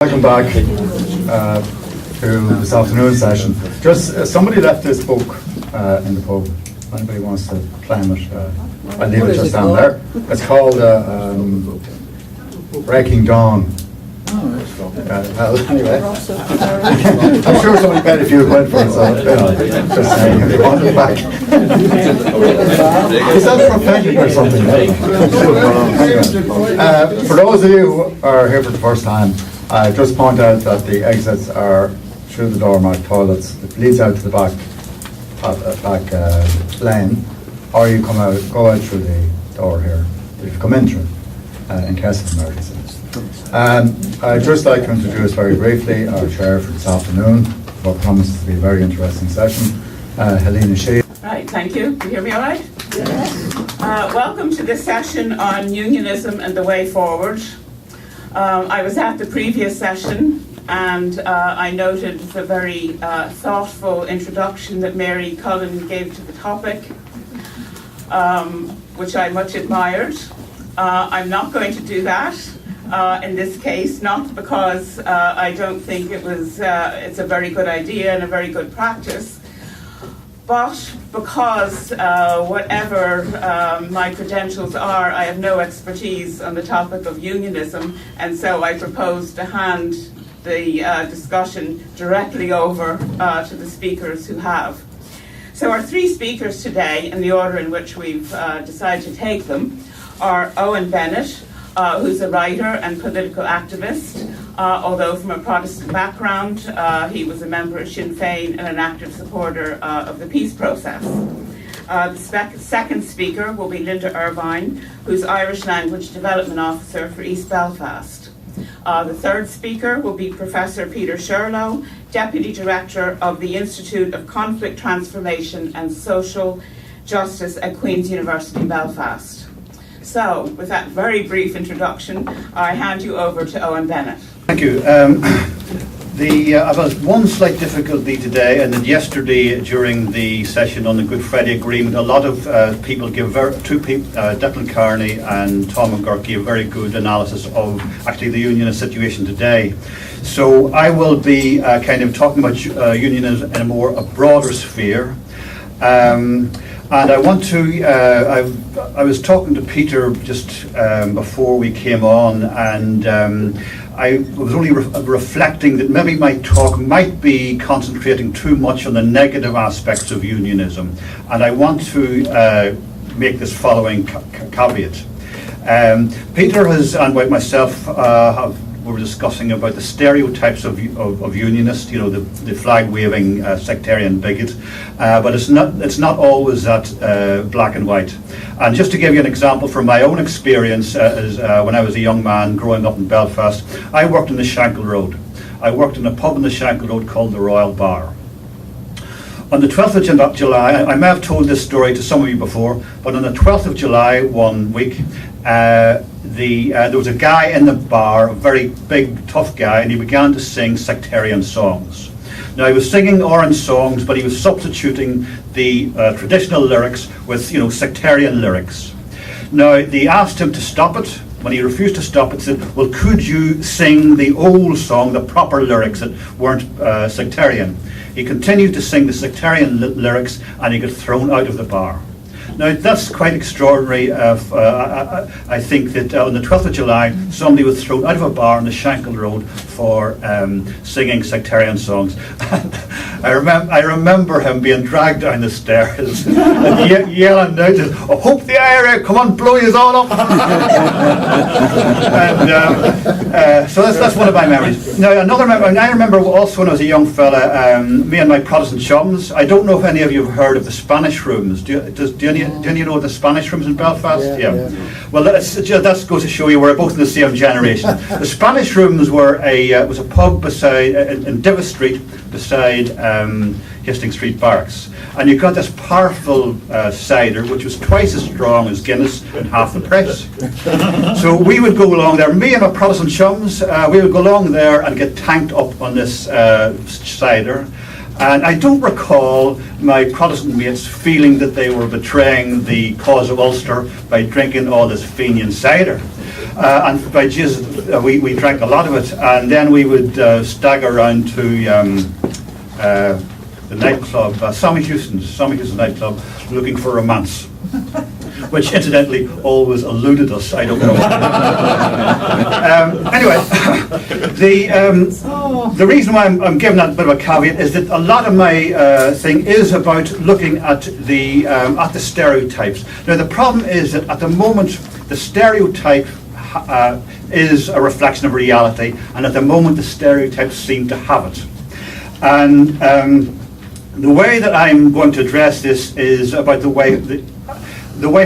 Welcome back to this afternoon session. Just somebody left this book in the pub. If anybody wants to claim it, I'll leave it just down there. It's called Breaking Dawn. Anyway, I'm sure somebody paid a few quid for it, so just saying, if you want it back. Is that prophetic or something? For those of you who are here for the first time, I just point out that the exits are through the door marked toilets. It leads out to the back lane, or you go out through the door here. If you come in through, in case of emergency. I'd just like to introduce very briefly our chair for this afternoon, what promises to be a very interesting session, Helena Shea. Right, thank you. You hear me all right? Yes. Welcome to this session on unionism and the way forward. I was at the previous session and I noted the very thoughtful introduction that Mary Cullen gave to the topic, which I much admired. I'm not going to do that in this case, not because I don't think it's a very good idea and a very good practice, but because whatever my credentials are, I have no expertise on the topic of unionism, and so I propose to hand the discussion directly over to the speakers who have. So our three speakers today, in the order in which we've decided to take them, are Owen Bennett, who's a writer and political activist. Although from a Protestant background, he was a member of Sinn Féin and an active supporter of the peace process. The second speaker will be Linda Irvine, who's Irish Language Development Officer for East Belfast. The third speaker will be Professor Peter Sherlow, Deputy Director of the Institute of Conflict Transformation and Social Justice at Queen's University Belfast. So, with that very brief introduction, I hand you over to Owen Bennett. Thank you. I've had one slight difficulty today, and then yesterday during the session on the Good Friday Agreement, a lot of people give Declan Carney and Tom McGurk gave very good analysis of actually the unionist situation today. So I will be kind of talking about unionism in a broader sphere. And I want to, I was talking to Peter just before we came on, and I was only reflecting that maybe my talk might be concentrating too much on the negative aspects of unionism. And I want to make this following caveat. Peter has, and myself, we were discussing about the stereotypes of unionists, the flag-waving sectarian bigot, but it's not always that black and white. And just to give you an example from my own experience, when I was a young man growing up in Belfast, I worked in the Shankill Road. I worked in a pub in the Shankill Road called the Royal Bar. On the 12th of July, I may have told this story to some of you before, but on the 12th of July one week, there was a guy in the bar, a very big, tough guy, and he began to sing sectarian songs. Now, he was singing Orange songs, but he was substituting the traditional lyrics with, sectarian lyrics. Now, they asked him to stop it. When he refused to stop it, said, well, could you sing the old song, the proper lyrics that weren't sectarian? He continued to sing the sectarian lyrics, and he got thrown out of the bar. Now, that's quite extraordinary. I think that on the 12th of July, somebody was thrown out of a bar on the Shankill Road for singing sectarian songs. I remember him being dragged down the stairs and yelling out, "I hope the IRA come on, blow you all up." And so that's one of my memories. Now, another memory, I remember also when I was a young fella, me and my Protestant chums, I don't know if any of you have heard of the Spanish rooms. Do any you know the Spanish rooms in Belfast? Yeah. Well, that goes to show you we're both in the same generation. The Spanish rooms were was a pub beside in Divis Street beside Hastings Street Barracks, and you got this powerful cider which was twice as strong as Guinness and half the price. So we would go along there, me and my Protestant chums, we would go along there and get tanked up on this cider. And I don't recall my Protestant mates feeling that they were betraying the cause of Ulster by drinking all this Fenian cider. And by Jesus, we drank a lot of it, and then we would stagger around to the nightclub, Sammy Houston's nightclub, looking for romance, which incidentally always eluded us. I don't know. Anyway, the reason why I'm giving that bit of a caveat is that a lot of my thing is about looking at the stereotypes. Now the problem is that at the moment the stereotype is a reflection of reality, and at the moment the stereotypes seem to have it. And the way that I'm going to address this is about the way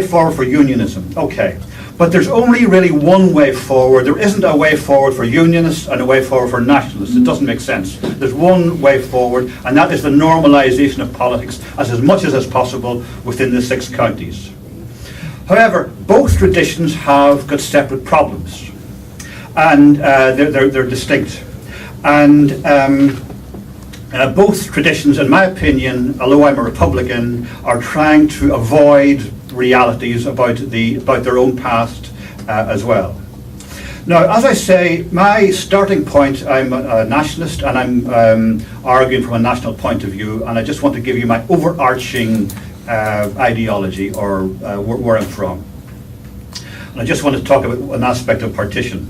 forward for unionism. Okay, but there's only really one way forward. There isn't a way forward for unionists and a way forward for nationalists. It doesn't make sense. There's one way forward, and that is the normalisation of politics as much as possible within the 6 counties. However, both traditions have got separate problems, and they're distinct. And both traditions, in my opinion, although I'm a Republican, are trying to avoid realities about their own past as well. Now, as I say, my starting point, I'm a nationalist, and I'm arguing from a national point of view, and I just want to give you my overarching ideology, or where I'm from. And I just want to talk about an aspect of partition.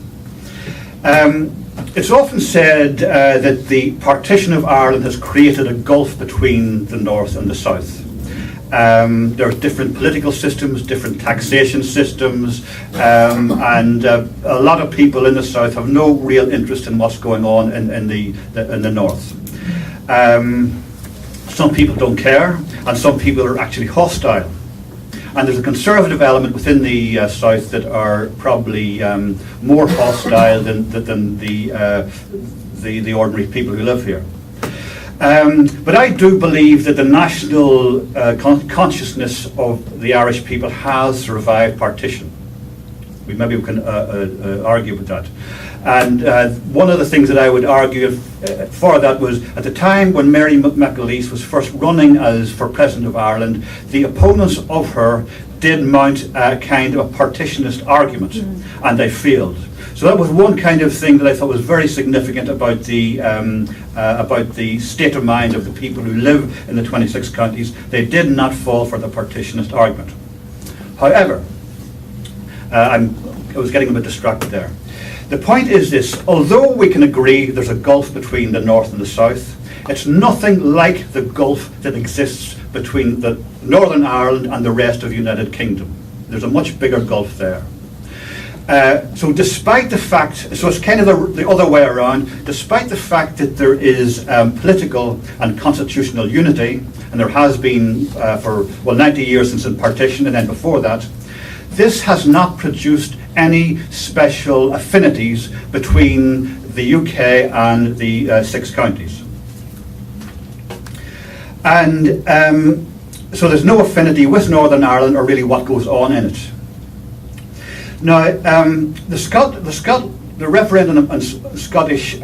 It's often said that the partition of Ireland has created a gulf between the north and the south. There are different political systems, different taxation systems, and a lot of people in the south have no real interest in what's going on in the north. Some people don't care, and some people are actually hostile. And there's a conservative element within the south that are probably more hostile than the ordinary people who live here. But I do believe that the national consciousness of the Irish people has survived partition. Maybe we can argue with that. And one of the things that I would argue for that was, at the time when Mary McAleese was first running for President of Ireland, the opponents of her did mount a kind of a partitionist argument, and they failed. So that was one kind of thing that I thought was very significant about the state of mind of the people who live in the 26 counties. They did not fall for the partitionist argument. However, I was getting a bit distracted there. The point is this: although we can agree there's a gulf between the north and the south, it's nothing like the gulf that exists between the Northern Ireland and the rest of the United Kingdom. There's a much bigger gulf there. So despite the fact, so it's kind of the other way around, despite the fact that there is political and constitutional unity, and there has been for 90 years since the partition, and then before that, this has not produced any special affinities between the UK and the 6 counties. And so there's no affinity with Northern Ireland, or really what goes on in it. Now, the referendum on Scottish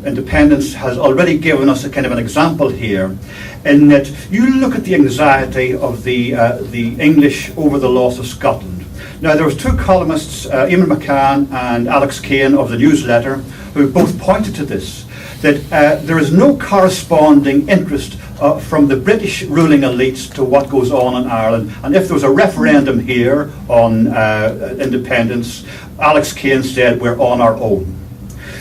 independence has already given us a kind of an example here, in that you look at the anxiety of the English over the loss of Scotland. Now, there was 2 columnists, Eamon McCann and Alex Kane of the newsletter, who both pointed to this, that there is no corresponding interest from the British ruling elites to what goes on in Ireland. And if there was a referendum here on independence, Alex Kane said we're on our own.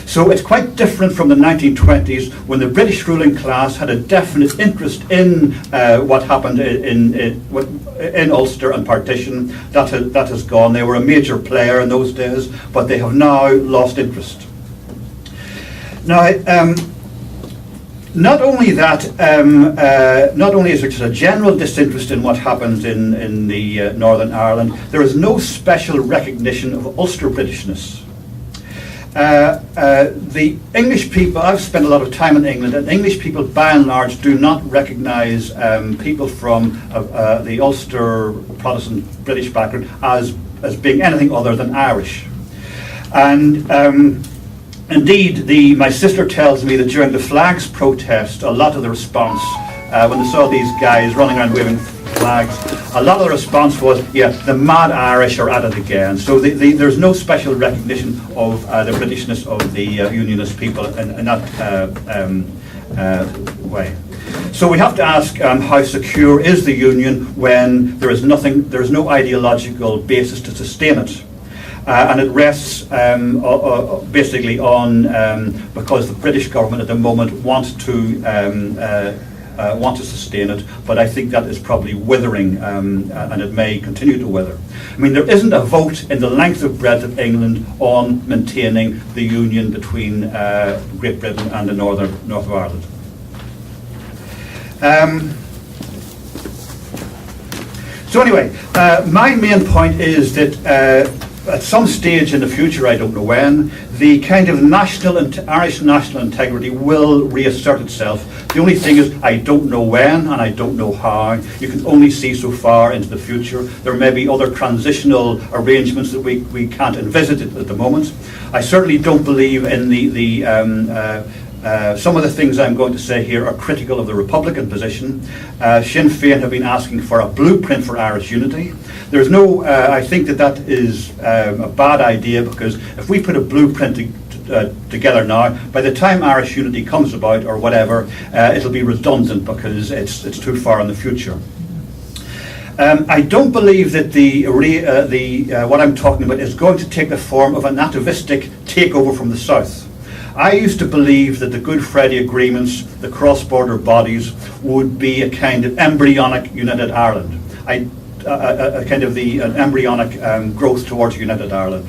So it's quite different from the 1920s, when the British ruling class had a definite interest in what happened in Ulster and partition. That has gone. They were a major player in those days, but they have now lost interest. Now, not only that, not only is there just a general disinterest in what happens in the Northern Ireland, there is no special recognition of Ulster Britishness. The English people, I've spent a lot of time in England, and English people by and large do not recognise people from the Ulster Protestant British background as being anything other than Irish. And indeed, my sister tells me that during the flags protest, a lot of the response, when they saw these guys running around waving flags, a lot of the response was, yeah, the mad Irish are at it again. So there's no special recognition of the Britishness of the Unionist people in that way. So we have to ask how secure is the Union when there is no ideological basis to sustain it. And it rests basically on, because the British government at the moment want to sustain it, but I think that is probably withering, and it may continue to wither. I mean, there isn't a vote in the length of breadth of England on maintaining the union between Great Britain and the north of Ireland. So anyway, my main point is that at some stage in the future, I don't know when, the kind of Irish national integrity will reassert itself. The only thing is, I don't know when and I don't know how. You can only see so far into the future. There may be other transitional arrangements that we can't envisage at the moment. I certainly don't believe in some of the things I'm going to say here are critical of the Republican position. Sinn Féin have been asking for a blueprint for Irish unity. There's no, I think that is a bad idea, because if we put a blueprint together now, by the time Irish unity comes about or whatever, it'll be redundant because it's too far in the future. I don't believe that what I'm talking about is going to take the form of an atavistic takeover from the south. I used to believe that the Good Friday Agreements, the cross-border bodies, would be a kind of embryonic United Ireland, an embryonic growth towards United Ireland.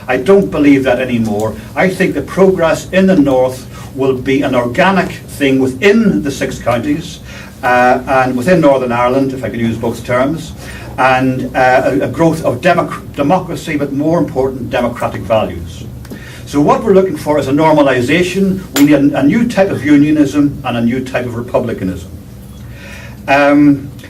I don't believe that anymore. I think the progress in the north will be an organic thing within the 6 counties and within Northern Ireland, if I can use both terms, and a growth of democracy, but more important, democratic values. So what we're looking for is a normalisation. We need a new type of unionism and a new type of republicanism.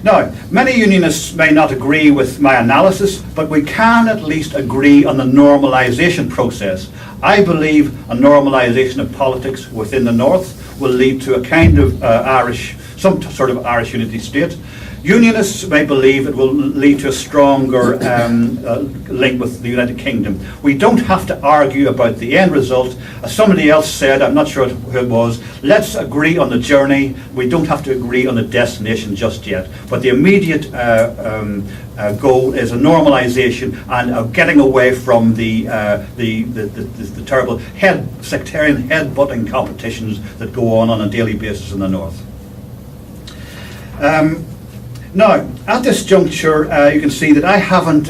Now, many unionists may not agree with my analysis, but we can at least agree on the normalisation process. I believe a normalisation of politics within the north will lead to a kind of some sort of Irish unity state. Unionists may believe it will lead to a stronger link with the United Kingdom. We don't have to argue about the end result. As somebody else said, I'm not sure who it was, let's agree on the journey. We don't have to agree on the destination just yet. But the immediate goal is a normalisation and getting away from the terrible sectarian head-butting competitions that go on a daily basis in the north. Now, at this juncture, you can see that I haven't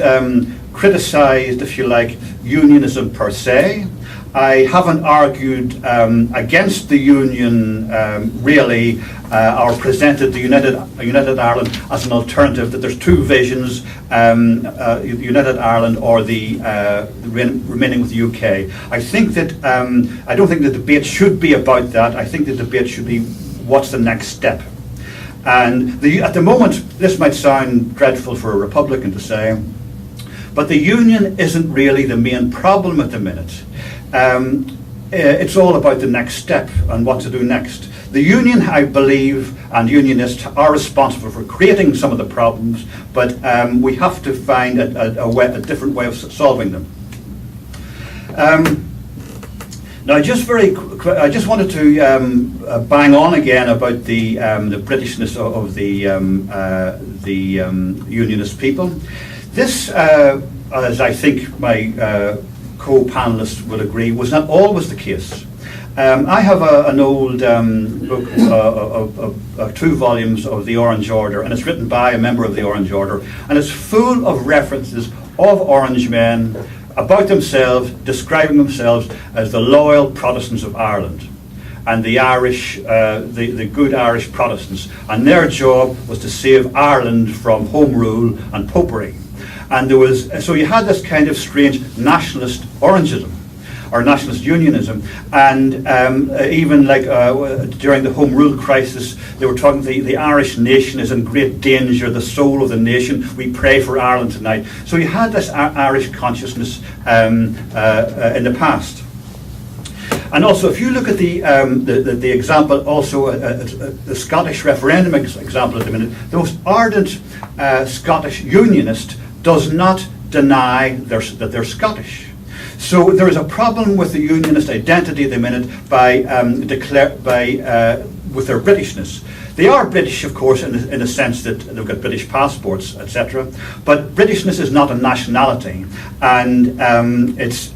criticised, if you like, unionism per se. I haven't argued against the union really, or presented the United Ireland as an alternative, that there's 2 visions, United Ireland or the remaining with the UK. I think that, I don't think the debate should be about that. I think the debate should be what's the next step. And at the moment, this might sound dreadful for a Republican to say, but the union isn't really the main problem at the minute. It's all about the next step and what to do next. The union, I believe, and unionists are responsible for creating some of the problems, but we have to find a different way of solving them. Now, I just wanted to bang on again about the Britishness of the unionist people. This, as I think my co-panelists will agree, was not always the case. I have an old book of 2 volumes of the Orange Order, and it's written by a member of the Orange Order, and it's full of references of Orange men about themselves, describing themselves as the loyal Protestants of Ireland, and the Irish, the good Irish Protestants, and their job was to save Ireland from home rule and popery. And so you had this kind of strange nationalist Orangism, or nationalist unionism, and even like during the Home Rule crisis, they were talking the Irish nation is in great danger, the soul of the nation, we pray for Ireland tonight. So you had this Irish consciousness in the past. And also, if you look at the example, also the Scottish referendum example at the minute, the most ardent Scottish unionist does not deny that they're Scottish. So there is a problem with the unionist identity at the minute with their Britishness. They are British, of course, in the sense that they've got British passports, etc. But Britishness is not a nationality, and it's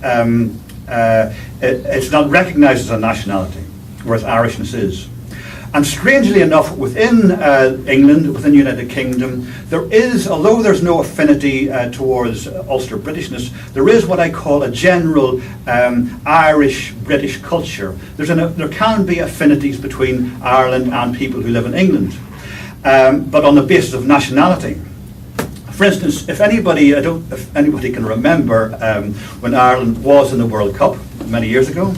not recognised as a nationality, whereas Irishness is. And strangely enough, within England, within the United Kingdom, there is, although there's no affinity towards Ulster Britishness, there is what I call a general Irish-British culture. There can be affinities between Ireland and people who live in England, but on the basis of nationality. For instance, if anybody can remember when Ireland was in the World Cup many years ago,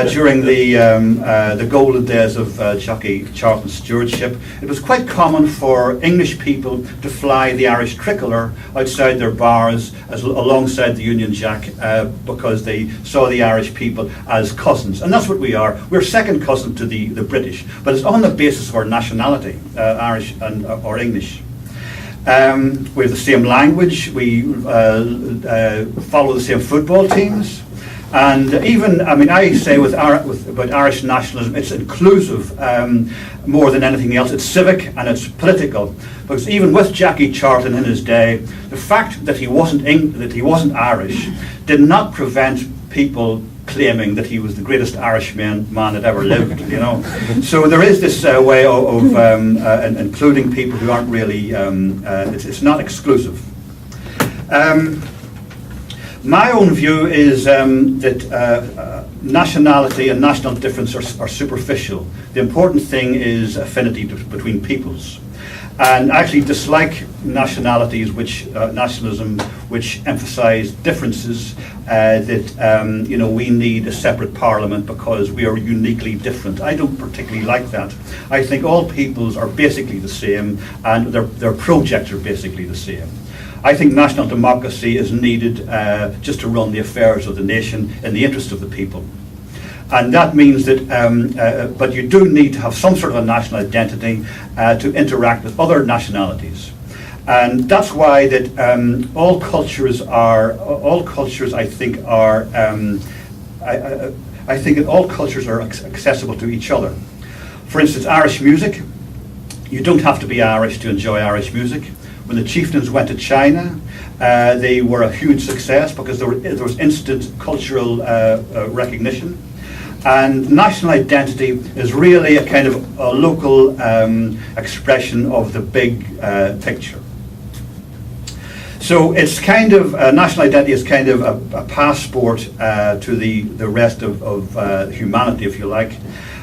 during the golden days of Jockey Charlton's stewardship, it was quite common for English people to fly the Irish tricolour outside their bars alongside the Union Jack because they saw the Irish people as cousins. And that's what we are. We're second cousin to the British, but it's on the basis of our nationality, Irish or English. We have the same language, we follow the same football teams, and even, I say about Irish nationalism, it's inclusive more than anything else. It's civic and it's political, because even with Jackie Charlton in his day, the fact that he wasn't Irish did not prevent people claiming that he was the greatest Irish man that ever lived, So there is this way of including people who aren't really, it's not exclusive. My own view is that nationality and national difference are superficial. The important thing is affinity between peoples. And I actually dislike nationalism which emphasise differences, that we need a separate parliament because we are uniquely different. I don't particularly like that. I think all peoples are basically the same, and their projects are basically the same. I think national democracy is needed just to run the affairs of the nation in the interest of the people. And that means that, but you do need to have some sort of a national identity to interact with other nationalities. And that's why that all cultures, I think, that all cultures are accessible to each other. For instance, Irish music. You don't have to be Irish to enjoy Irish music. When the chieftains went to China, they were a huge success because there was instant cultural recognition. And national identity is really a kind of a local expression of the big picture. So it's kind of, national identity is kind of a passport to the rest of humanity, if you like.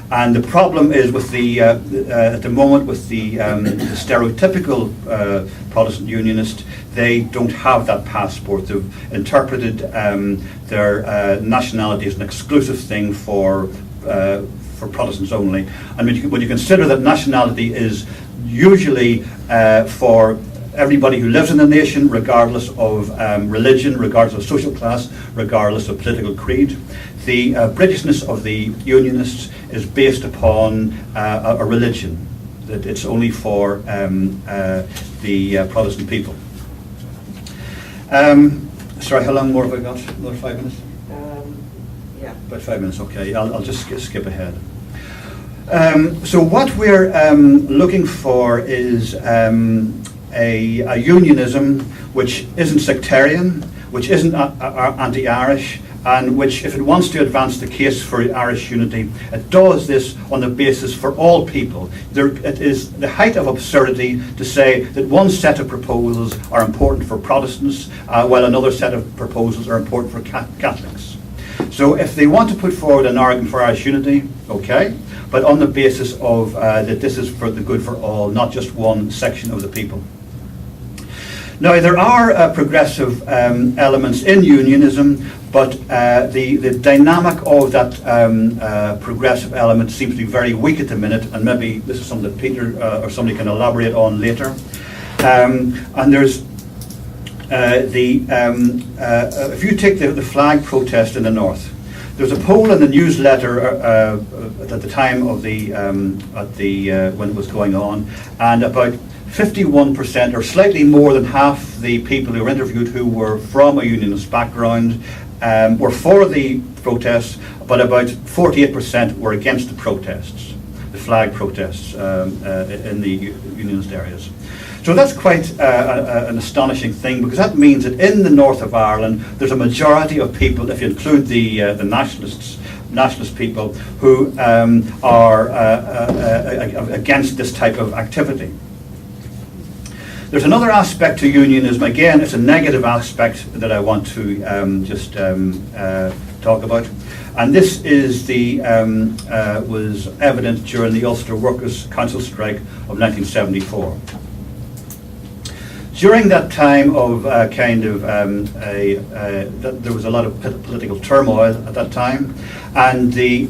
And the problem is with at the moment with the stereotypical Protestant Unionist, they don't have that passport. They've interpreted their nationality as an exclusive thing for Protestants only. And when you consider that nationality is usually for everybody who lives in the nation, regardless of religion, regardless of social class, regardless of political creed, the Britishness of the Unionists is based upon a religion, that it's only for the Protestant people. Sorry, how long more have I got? Another 5 minutes? Yeah. About 5 minutes, okay. I'll just skip ahead. So what we're looking for is a unionism which isn't sectarian, which isn't anti-Irish, and which, if it wants to advance the case for Irish unity, it does this on the basis for all people. It is the height of absurdity to say that one set of proposals are important for Protestants, while another set of proposals are important for Catholics. So if they want to put forward an argument for Irish unity, okay, but on the basis of that this is for the good for all, not just one section of the people. Now, there are progressive elements in unionism, but the dynamic of that progressive element seems to be very weak at the minute, and maybe this is something that Peter or somebody can elaborate on later. And there's if you take the flag protest in the north, There was a poll in the newsletter at the time of when it was going on, and about 51%, or slightly more than half the people who were interviewed who were from a unionist background, were for the protests, but about 48% were against the protests, the flag protests in the unionist areas. So that's quite an astonishing thing, because that means that in the north of Ireland there's a majority of people, if you include the nationalist people, who are against this type of activity. There's another aspect to unionism. Again, it's a negative aspect that I want to talk about, and this is was evident during the Ulster Workers' Council strike of 1974. During that time of there was a lot of political turmoil at that time, and the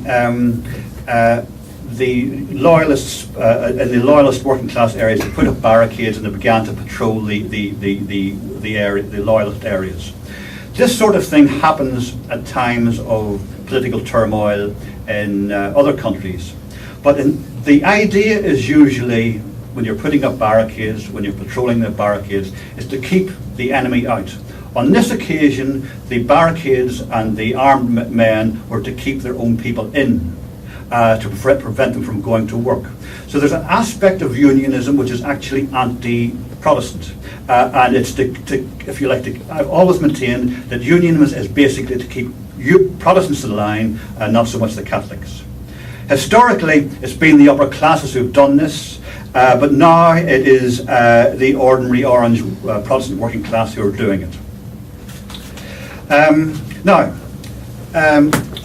loyalists in the loyalist working class areas, they put up barricades and they began to patrol the loyalist areas. This sort of thing happens at times of political turmoil in other countries, but the idea is usually, when you're putting up barricades, when you're patrolling the barricades, is to keep the enemy out. On this occasion, the barricades and the armed men were to keep their own people in, to prevent them from going to work. So there's an aspect of unionism which is actually anti-Protestant, and it's if you like, I've always maintained that unionism is basically to keep Protestants in line, and not so much the Catholics. Historically, it's been the upper classes who've done this. But now it is the ordinary orange Protestant working class who are doing it.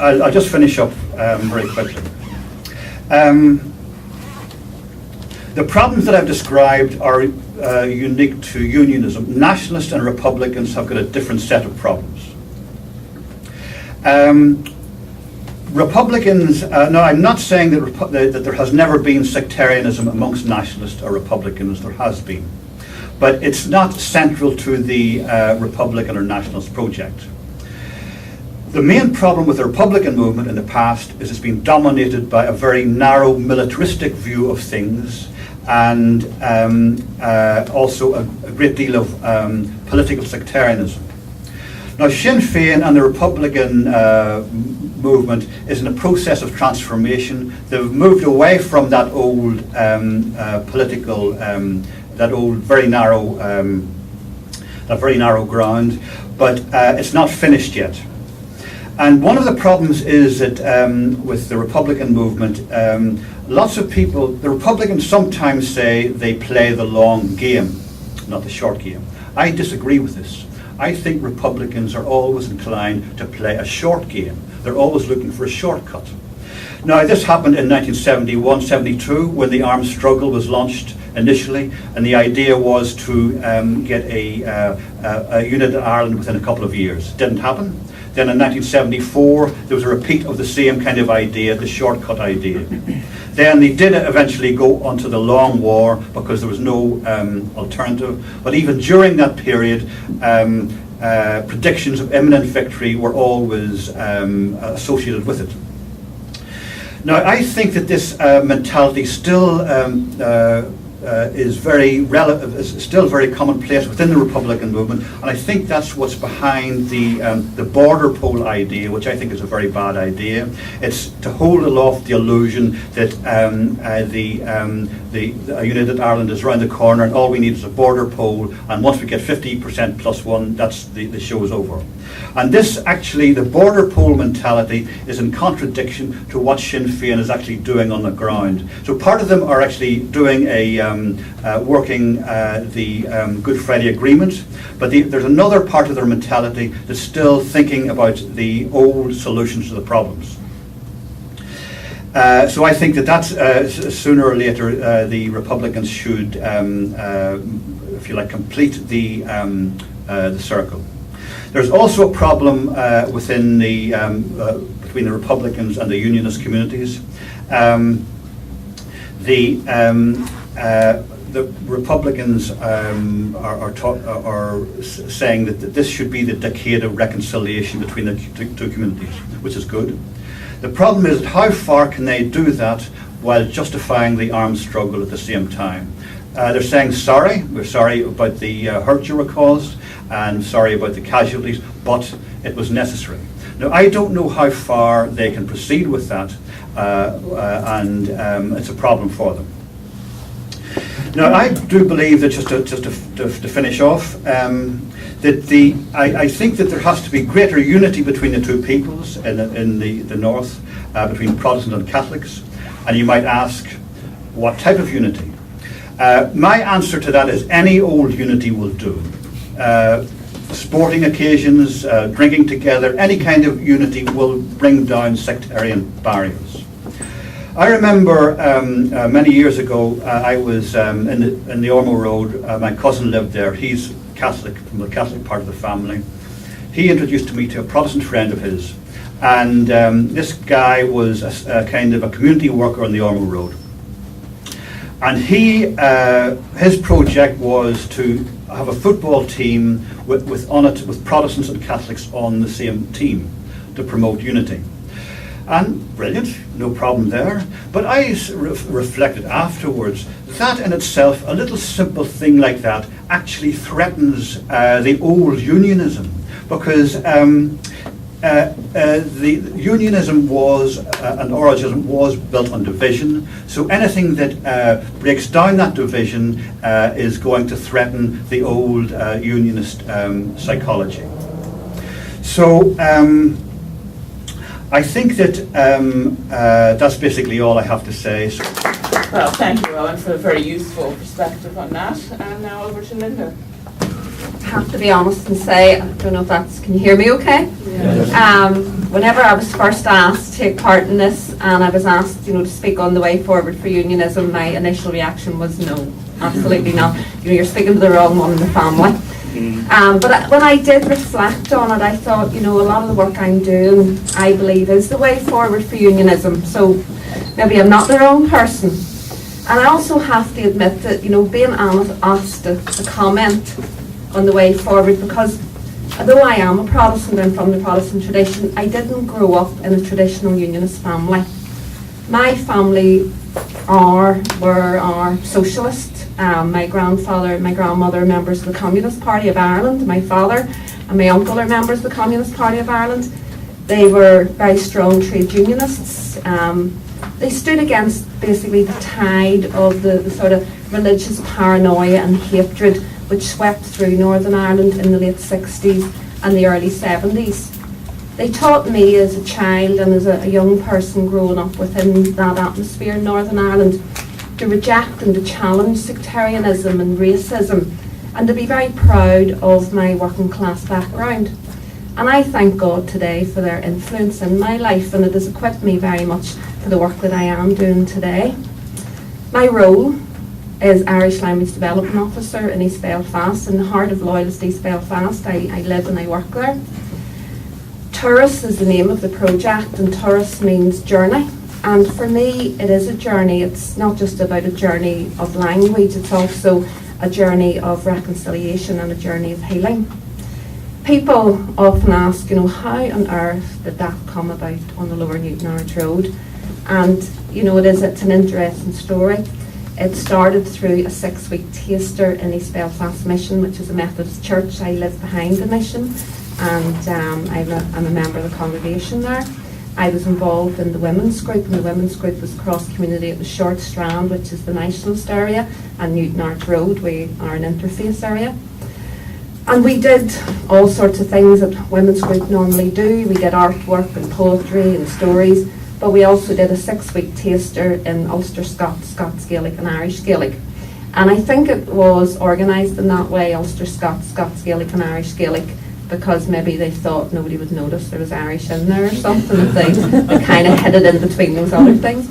I'll just finish up very quickly. The problems that I've described are unique to unionism. Nationalists and Republicans have got a different set of problems. Republicans, no, I'm not saying that there has never been sectarianism amongst nationalists or Republicans. There has been. But it's not central to the Republican or nationalist project. The main problem with the Republican movement in the past is it's been dominated by a very narrow militaristic view of things, and also a great deal of political sectarianism. Now, Sinn Féin and the Republican movement is in a process of transformation. They've moved away from that old political, that old very narrow ground, but it's not finished yet. And one of the problems is that with the Republican movement, lots of people, the Republicans sometimes say they play the long game, not the short game. I disagree with this. I think Republicans are always inclined to play a short game. They're always looking for a shortcut. Now, this happened in 1971-72 when the armed struggle was launched initially, and the idea was to get a united Ireland within a couple of years. It didn't happen. Then in 1974, there was a repeat of the same kind of idea, the shortcut idea. Then they did eventually go onto the long war because there was no alternative. But even during that period, predictions of imminent victory were always associated with it. Now, I think that this mentality still is still very commonplace within the Republican movement, and I think that's what's behind the border poll idea, which I think is a very bad idea. It's to hold aloft the illusion that a united Ireland is around the corner, and all we need is a border poll, and once we get 50% plus one, that's the show is over. And this actually, the border poll mentality is in contradiction to what Sinn Féin is actually doing on the ground. So part of them are actually doing working the Good Friday Agreement, but there's another part of their mentality that's still thinking about the old solutions to the problems. So I think that's sooner or later the Republicans should, if you like, complete the circle. There's also a problem within between the Republicans and the Unionist communities. the Republicans are saying that this should be the decade of reconciliation between the two communities, which is good. The problem is how far can they do that while justifying the armed struggle at the same time? They're saying, sorry, we're sorry about the hurt you were caused, and sorry about the casualties, but it was necessary. Now, I don't know how far they can proceed with that, and it's a problem for them. Now, I do believe that, just to finish off, that I think that there has to be greater unity between the two peoples in the North, between Protestants and Catholics. And you might ask, what type of unity? My answer to that is any old unity will do. Sporting occasions, drinking together, any kind of unity will bring down sectarian barriers. I remember many years ago, I was in the Ormo Road. My cousin lived there. He's Catholic, from the Catholic part of the family. He introduced me to a Protestant friend of his. And this guy was a kind of a community worker on the Ormo Road. And his project was to have a football team with Protestants and Catholics on the same team to promote unity. And brilliant, no problem there. But I reflected afterwards that in itself, a little simple thing like that actually threatens the old unionism, because the unionism was, and Origenism was built on division, so anything that breaks down that division is going to threaten the old unionist psychology. So I think that that's basically all I have to say. Well, thank you, Owen, for a very useful perspective on that. And now over to Linda. I have to be honest and say, I don't know if that's, can you hear me okay? Yeah. Whenever I was first asked to take part in this, and I was asked, to speak on the way forward for unionism, my initial reaction was no, absolutely not. You're speaking to the wrong one in the family. But when I did reflect on it, I thought, a lot of the work I'm doing, I believe, is the way forward for unionism. So maybe I'm not the wrong person. And I also have to admit that, being asked to comment on the way forward, because although I am a Protestant and from the Protestant tradition, I didn't grow up in a traditional unionist family. My family were socialist. My grandfather and my grandmother are members of the Communist Party of Ireland. My father and my uncle are members of the Communist Party of Ireland. They were very strong trade unionists. They stood against basically the tide of the sort of religious paranoia and hatred which swept through Northern Ireland in the late 60s and the early 70s. They taught me as a child and as a young person growing up within that atmosphere in Northern Ireland to reject and to challenge sectarianism and racism, and to be very proud of my working class background. And I thank God today for their influence in my life, and it has equipped me very much for the work that I am doing today. My role is Irish Language Development Officer in East Belfast, in the heart of Loyalist East Belfast. I live and I work there. Tourist is the name of the project, and tourist means journey. And for me, it is a journey. It's not just about a journey of language, it's also a journey of reconciliation and a journey of healing. People often ask, how on earth did that come about on the Lower Newtownards Road? And, it's an interesting story. It started through a 6-week taster in East Belfast Mission, which is a Methodist church. I live behind the mission, and I'm a member of the congregation there. I was involved in the women's group, and the women's group was cross-community. It was Short Strand, which is the nationalist area, and Newtownards Road, we are an interface area. And we did all sorts of things that women's group normally do. We did artwork and poetry and stories, but we also did a 6-week taster in Ulster Scots Gaelic and Irish Gaelic. And I think it was organised in that way, Ulster Scots Gaelic and Irish Gaelic, because maybe they thought nobody would notice there was Irish in there or something, and they kind of hid it in between those other things.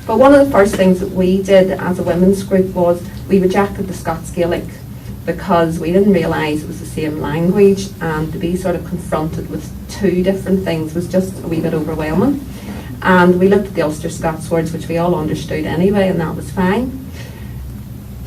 But one of the first things that we did as a women's group was we rejected the Scots Gaelic, because we didn't realise it was the same language, and to be sort of confronted with two different things was just a wee bit overwhelming. And we looked at the Ulster Scots words, which we all understood anyway, and that was fine.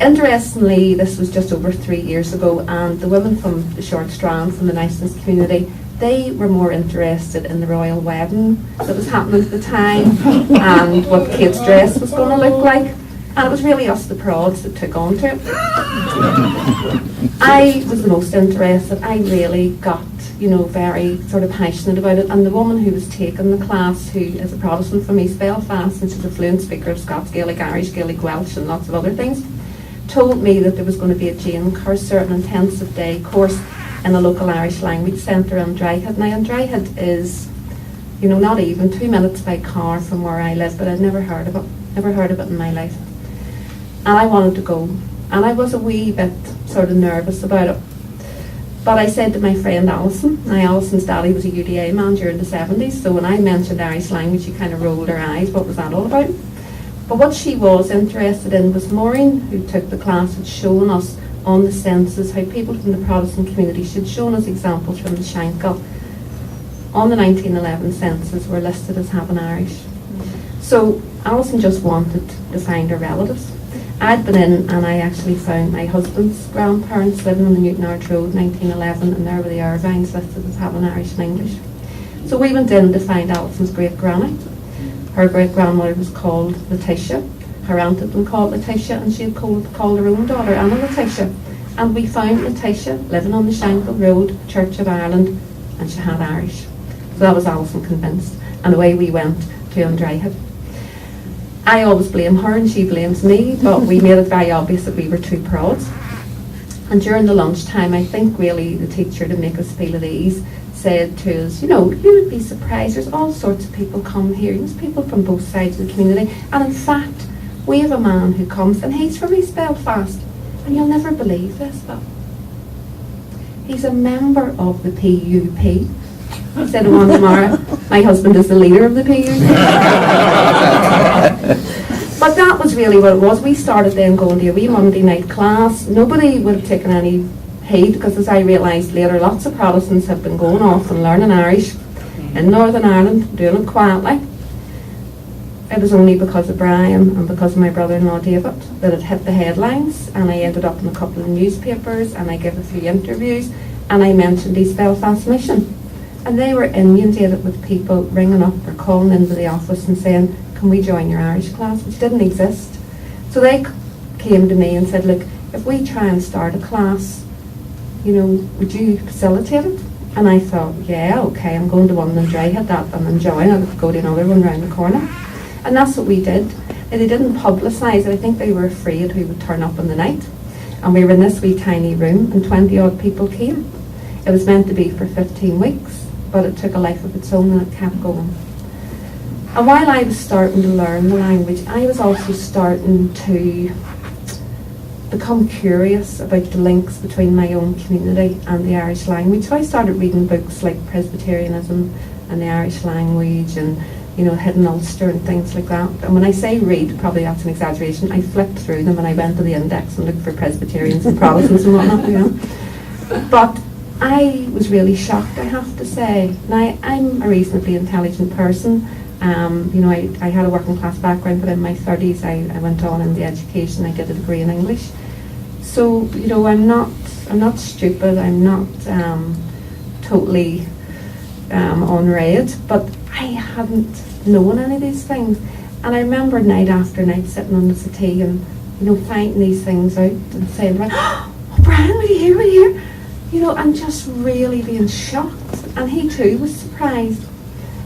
Interestingly, this was just over 3 years ago, and the women from the Short Strand, from the Niceness community, they were more interested in the royal wedding that was happening at the time and what Kate's dress was going to look like. And it was really us, the prods, that took on to it. I was the most interested. I really got, very sort of passionate about it. And the woman who was taking the class, who is a Protestant from East Belfast, and she's a fluent speaker of Scots, Gaelic, Irish, Gaelic, Welsh, and lots of other things, told me that there was going to be a Jane Cursor, an intensive day course in a local Irish language centre in Dryhead. Now, in Dryhead is, not even 2 minutes by car from where I live, but I'd never heard of it in my life. And I wanted to go, and I was a wee bit sort of nervous about it. But I said to my friend Alison, now Alison's daddy was a UDA man during the 70s, so when I mentioned Irish language, she kind of rolled her eyes. What was that all about? But what she was interested in was Maureen, who took the class, had shown us on the census how people from the Protestant community, she'd shown us examples from the Shankill. On the 1911 census were listed as having Irish. So Alison just wanted to find her relatives. I'd been in and I actually found my husband's grandparents living on the Newton Arch Road, 1911, and there were the Irvines listed as having Irish and English. So we went in to find Alison's great-granny. Her great-grandmother was called Letitia. Her aunt had been called Letitia, and she had called her own daughter, Anna Letitia. And we found Letitia living on the Shankill Road, Church of Ireland, and she had Irish. So that was Alison convinced. And away we went to Dryhead. I always blame her and she blames me, but we made it very obvious that we were two prods. And during the lunchtime, I think really the teacher, to make us feel at ease, said to us, you would be surprised, there's all sorts of people come here, there's people from both sides of the community, and in fact, we have a man who comes, and he's from East Belfast, and you'll never believe this, but he's a member of the PUP. I said to one tomorrow, my husband is the leader of the PUP. But that was really what it was. We started then going to a wee Monday night class. Nobody would have taken any heed, because as I realised later, lots of Protestants have been going off and learning Irish in Northern Ireland, doing it quietly. It was only because of Brian and because of my brother-in-law David that it hit the headlines, and I ended up in a couple of newspapers, and I gave a few interviews, and I mentioned East Belfast Mission. And they were inundated with people ringing up or calling into the office and saying, can we join your Irish class, which didn't exist. So they came to me and said, look, if we try and start a class, would you facilitate it? And I thought, yeah, okay, I'm going to one in Dryhead that I'm enjoying, I'll go to another one round the corner. And that's what we did. And they didn't publicise it. I think they were afraid who would turn up in the night. And we were in this wee tiny room, and 20 odd people came. It was meant to be for 15 weeks, but it took a life of its own and it kept going. And while I was starting to learn the language, I was also starting to become curious about the links between my own community and the Irish language. So I started reading books like Presbyterianism and the Irish language and, Hidden Ulster and things like that. And when I say read, probably that's an exaggeration, I flipped through them and I went to the index and looked for Presbyterians and Protestants and whatnot, But I was really shocked, I have to say. Now, I'm a reasonably intelligent person. I had a working class background, but in my 30s I went on in the education. I did a degree in English. So, I'm not stupid. I'm not totally unread, but I hadn't known any of these things. And I remember night after night sitting on the settee and, finding these things out and saying, oh, Brian, will you hear? And just really being shocked. And he too was surprised.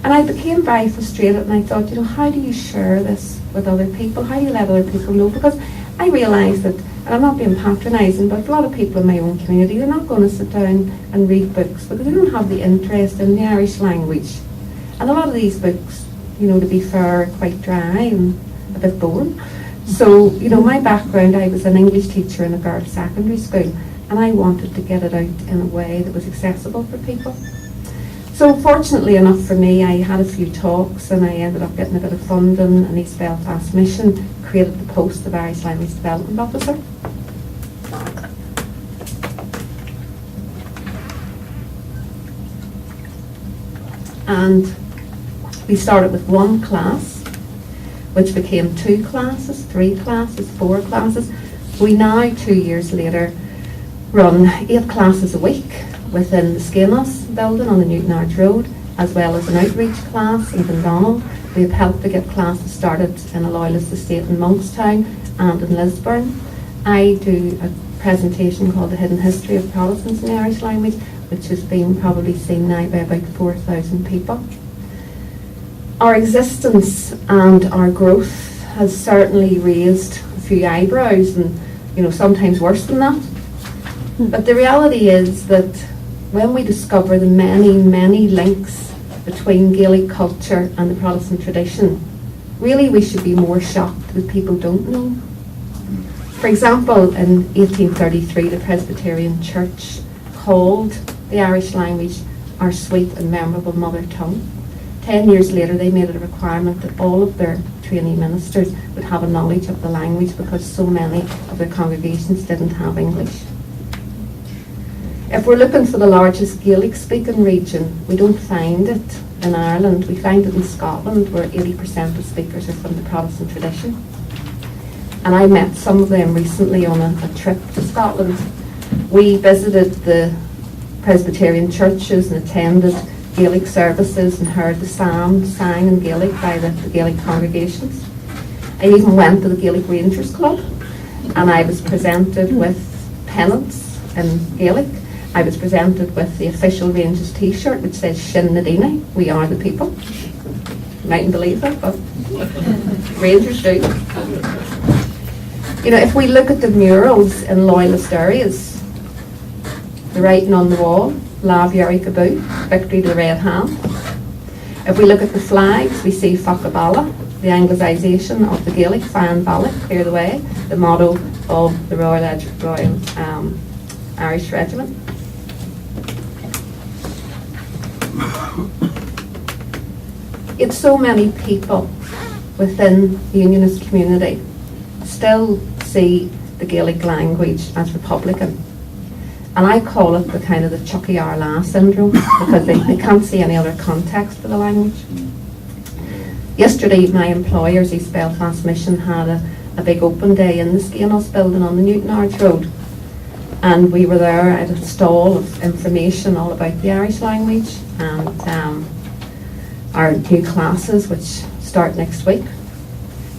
And I became very frustrated, and I thought, how do you share this with other people? How do you let other people know? Because I realised that, and I'm not being patronising, but a lot of people in my own community, they're not going to sit down and read books because they don't have the interest in the Irish language. And a lot of these books, to be fair, are quite dry and a bit boring. So, my background, I was an English teacher in a girls' secondary school, and I wanted to get it out in a way that was accessible for people. So fortunately enough for me, I had a few talks and I ended up getting a bit of funding, and East Belfast Mission created the post of Irish Language Development Officer. And we started with one class, which became 2 classes, 3 classes, 4 classes. We now, 2 years later, run 8 classes a week within the Skenos building on the Newton Arch Road, as well as an outreach class in Dundonald. We have helped to get classes started in a Loyalist estate in Monkstown and in Lisburn. I do a presentation called The Hidden History of Protestants in the Irish Language, which has been probably seen now by about 4,000 people. Our existence and our growth has certainly raised a few eyebrows, and sometimes worse than that. But the reality is that when we discover the many, many links between Gaelic culture and the Protestant tradition, really we should be more shocked that people don't know. For example, in 1833, the Presbyterian Church called the Irish language our sweet and memorable mother tongue. 10 years later, they made it a requirement that all of their trainee ministers would have a knowledge of the language because so many of their congregations didn't have English. If we're looking for the largest Gaelic-speaking region, we don't find it in Ireland. We find it in Scotland, where 80% of speakers are from the Protestant tradition. And I met some of them recently on a trip to Scotland. We visited the Presbyterian churches and attended Gaelic services and heard the psalms sang in Gaelic by the Gaelic congregations. I even went to the Gaelic Rangers Club, and I was presented with pennants in Gaelic. I was presented with the official Rangers t-shirt which says Shin Nadina, we are the people. You mightn't believe it, but Rangers do. If we look at the murals in Loyalist areas, the writing on the wall, Lav Yeri Kabu, victory to the red hand. If we look at the flags, we see Fakabala, the anglicisation of the Gaelic, Fan Balak, clear the way, the motto of the Royal Irish Regiment. It's so many people within the Unionist community still see the Gaelic language as Republican. And I call it the kind of the Chucky Arla syndrome, because they can't see any other context for the language. Yesterday, my employers, East Belfast Mission, had a big open day in the Skenos building on the Newton Arch Road. And we were there at a stall of information all about the Irish language and our new classes, which start next week.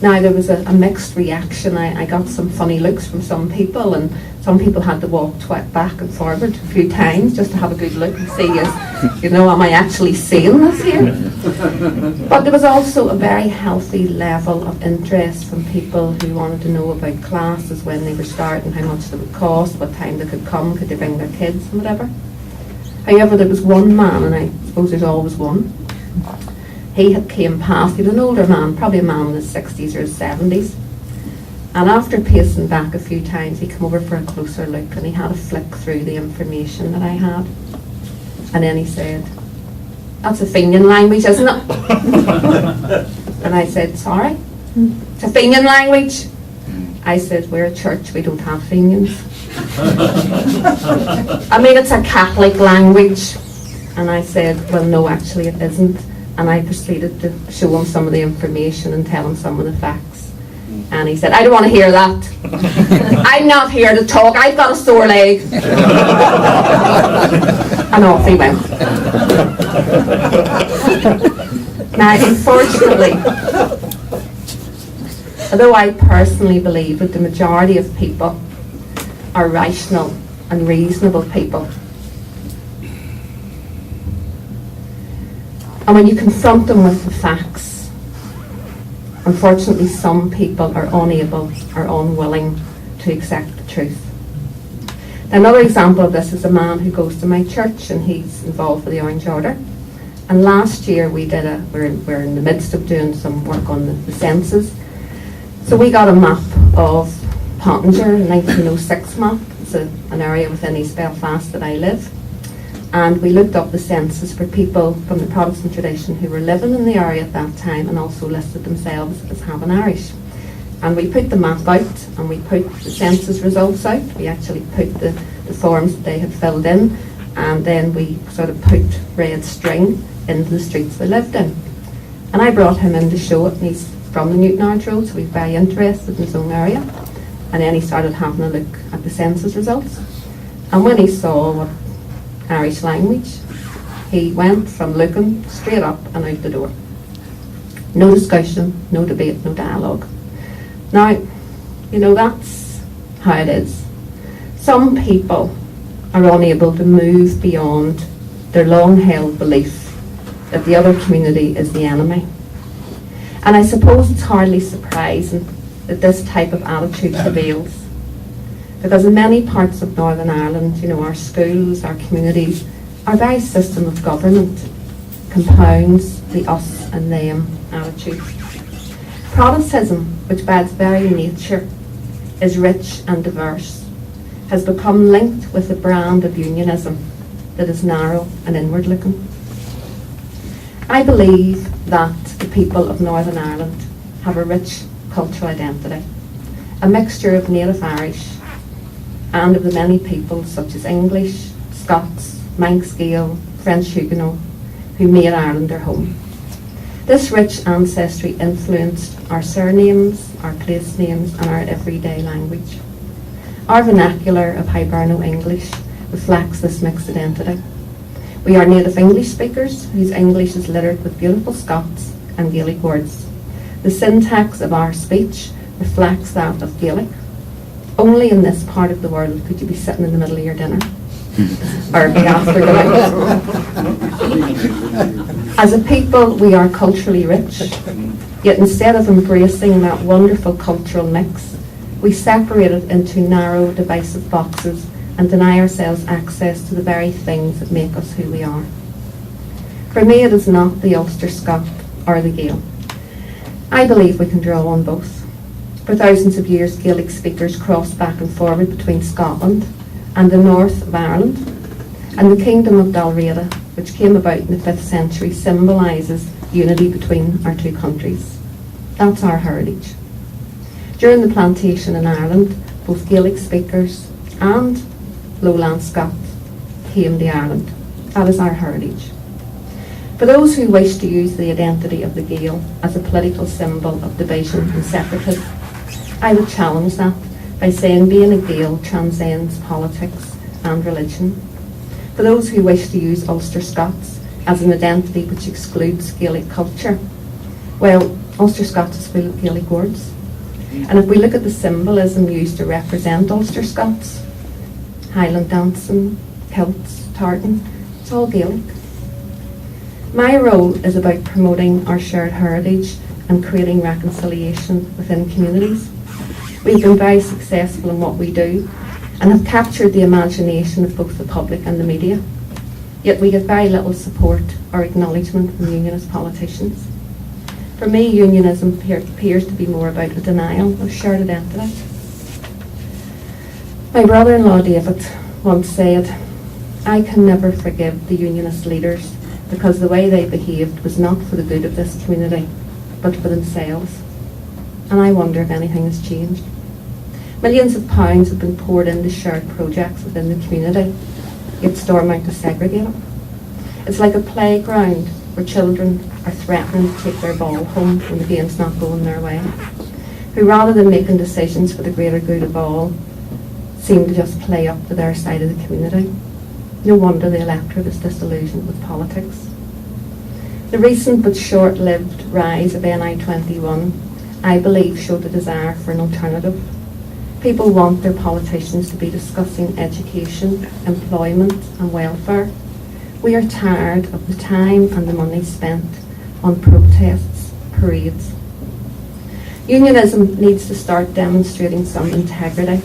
Now, there was a mixed reaction. I got some funny looks from some people, and some people had to walk back and forward a few times just to have a good look and see, am I actually seeing this here? But there was also a very healthy level of interest from people who wanted to know about classes, when they were starting, how much they would cost, what time they could come, could they bring their kids and whatever. However, there was one man, and I suppose there's always one, he had came past, he was an older man, probably a man in his 60s or his 70s. And after pacing back a few times, he came over for a closer look, and he had a flick through the information that I had. And then he said, "That's a Fenian language, isn't it?" And I said, "Sorry? It's a Fenian language?" I said, "We're a church, we don't have Fenians." "I mean, it's a Catholic language." And I said, "Well, no, actually it isn't." And I proceeded to show him some of the information and tell him some of the facts. And he said, "I don't want to hear that. I'm not here to talk. I've got a sore leg." And off he went. Now, unfortunately, although I personally believe that the majority of people are rational and reasonable people, and when you confront them with the facts, unfortunately some people are unable or unwilling to accept the truth. Another example of this is a man who goes to my church, and he's involved with the Orange Order. And last year we're in the midst of doing some work on the census. So we got a map of Pottinger, a 1906 map. It's an area within East Belfast that I live. And we looked up the census for people from the Protestant tradition who were living in the area at that time, and also listed themselves as having Irish. And we put the map out, and we put the census results out. We actually put the forms that they had filled in, and then we sort of put red string into the streets they lived in. And I brought him in to show it, and he's from the Newton Arch Road, so he's very interested in his own area. And then he started having a look at the census results. And when he saw what Irish language, he went from looking straight up and out the door. No discussion, no debate, no dialogue. Now, that's how it is. Some people are unable to move beyond their long-held belief that the other community is the enemy. And I suppose it's hardly surprising that this type of attitude prevails. Because in many parts of Northern Ireland, our schools, our communities, our very system of government compounds the us and them attitude. Protestantism, which by its very nature is rich and diverse, has become linked with a brand of unionism that is narrow and inward-looking. I believe that the people of Northern Ireland have a rich cultural identity, a mixture of native Irish and of the many peoples such as English, Scots, Manx Gael, French Huguenot, who made Ireland their home. This rich ancestry influenced our surnames, our place names and our everyday language. Our vernacular of Hiberno English reflects this mixed identity. We are native English speakers whose English is littered with beautiful Scots and Gaelic words. The syntax of our speech reflects that of Gaelic. Only in this part of the world could you be sitting in the middle of your dinner or be asked for dinner. As a people, we are culturally rich, yet instead of embracing that wonderful cultural mix, we separate it into narrow, divisive boxes and deny ourselves access to the very things that make us who we are. For me, it is not the Ulster Scot or the Gael. I believe we can draw on both. For thousands of years, Gaelic speakers crossed back and forward between Scotland and the north of Ireland, and the kingdom of Dalriada, which came about in the 5th century, symbolises unity between our two countries. That's our heritage. During the plantation in Ireland, both Gaelic speakers and Lowland Scots came to Ireland. That is our heritage. For those who wish to use the identity of the Gael as a political symbol of division and separatism, I would challenge that by saying being a Gael transcends politics and religion. For those who wish to use Ulster Scots as an identity which excludes Gaelic culture, well, Ulster Scots is full of Gaelic words. And if we look at the symbolism used to represent Ulster Scots, Highland dancing, kilts, tartan, it's all Gaelic. My role is about promoting our shared heritage and creating reconciliation within communities. We've been very successful in what we do and have captured the imagination of both the public and the media. Yet we get very little support or acknowledgement from unionist politicians. For me, unionism appears to be more about a denial of shared identity. My brother-in-law David once said, "I can never forgive the unionist leaders because the way they behaved was not for the good of this community, but for themselves." And I wonder if anything has changed. Millions of pounds have been poured into shared projects within the community, yet Stormont to segregate it. It's like a playground where children are threatening to take their ball home when the game's not going their way, who rather than making decisions for the greater good of all, seem to just play up to their side of the community. No wonder the electorate is disillusioned with politics. The recent but short-lived rise of NI 21, I believe, showed a desire for an alternative. People want their politicians to be discussing education, employment and welfare. We are tired of the time and the money spent on protests, parades. Unionism needs to start demonstrating some integrity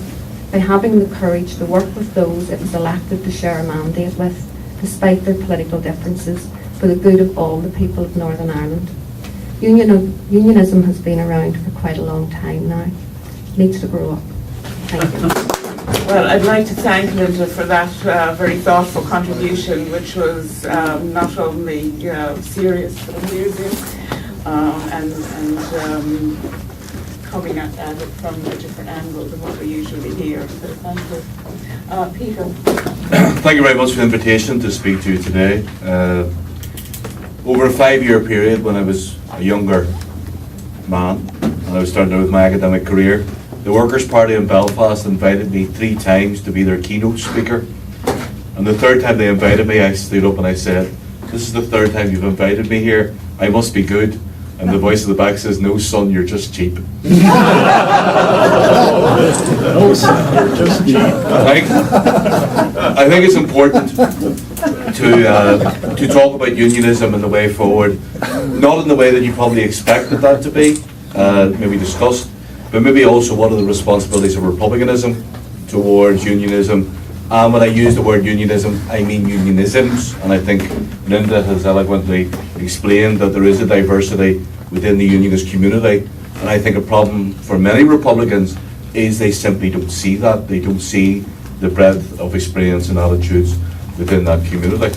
by having the courage to work with those it was elected to share a mandate with, despite their political differences, for the good of all the people of Northern Ireland. Unionism has been around for quite a long time now. It needs to grow up. Thank you. Well, I'd like to thank Linda for that very thoughtful contribution, which was not only serious but amusing and coming at it from a different angle than what we usually hear. So thank you. Peter. Thank you very much for the invitation to speak to you today. Over a 5-year period when I was a younger man and I was starting out with my academic career, The Workers' Party in Belfast invited me 3 times to be their keynote speaker. And the 3rd time they invited me, I stood up and I said, "This is the 3rd time you've invited me here. I must be good." And the voice at the back says, "No, son, you're just cheap." No, sir, you're just cheap. I think it's important to talk about unionism and the way forward, not in the way that you probably expected that to be, maybe discussed, but maybe also what are the responsibilities of republicanism towards unionism. And when I use the word unionism, I mean unionisms, and I think Linda has eloquently explained that there is a diversity within the unionist community, and I think a problem for many Republicans is they simply don't see that. They don't see the breadth of experience and attitudes within that community.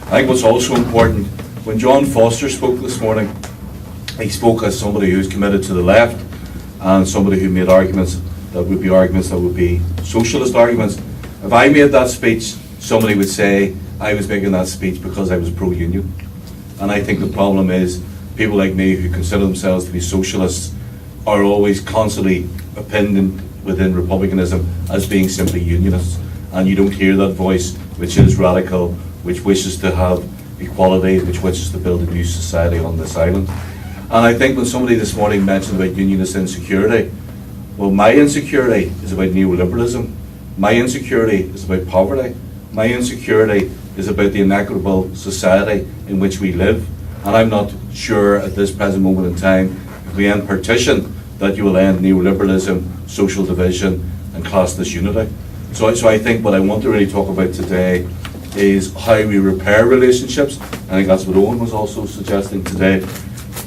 I think what's also important, when John Foster spoke this morning, he spoke as somebody who's committed to the left and somebody who made arguments that would be socialist arguments. If I made that speech, somebody would say I was making that speech because I was pro-union. And I think the problem is people like me who consider themselves to be socialists are always constantly opined within republicanism as being simply unionists. And you don't hear that voice which is radical, which wishes to have equality, which wishes to build a new society on this island. And I think when somebody this morning mentioned about unionist insecurity, well, my insecurity is about neoliberalism. My insecurity is about poverty. My insecurity is about the inequitable society in which we live. And I'm not sure at this present moment in time, if we end partition, that you will end neoliberalism, social division, and class disunity. So I think what I want to really talk about today is how we repair relationships. I think that's what Owen was also suggesting today.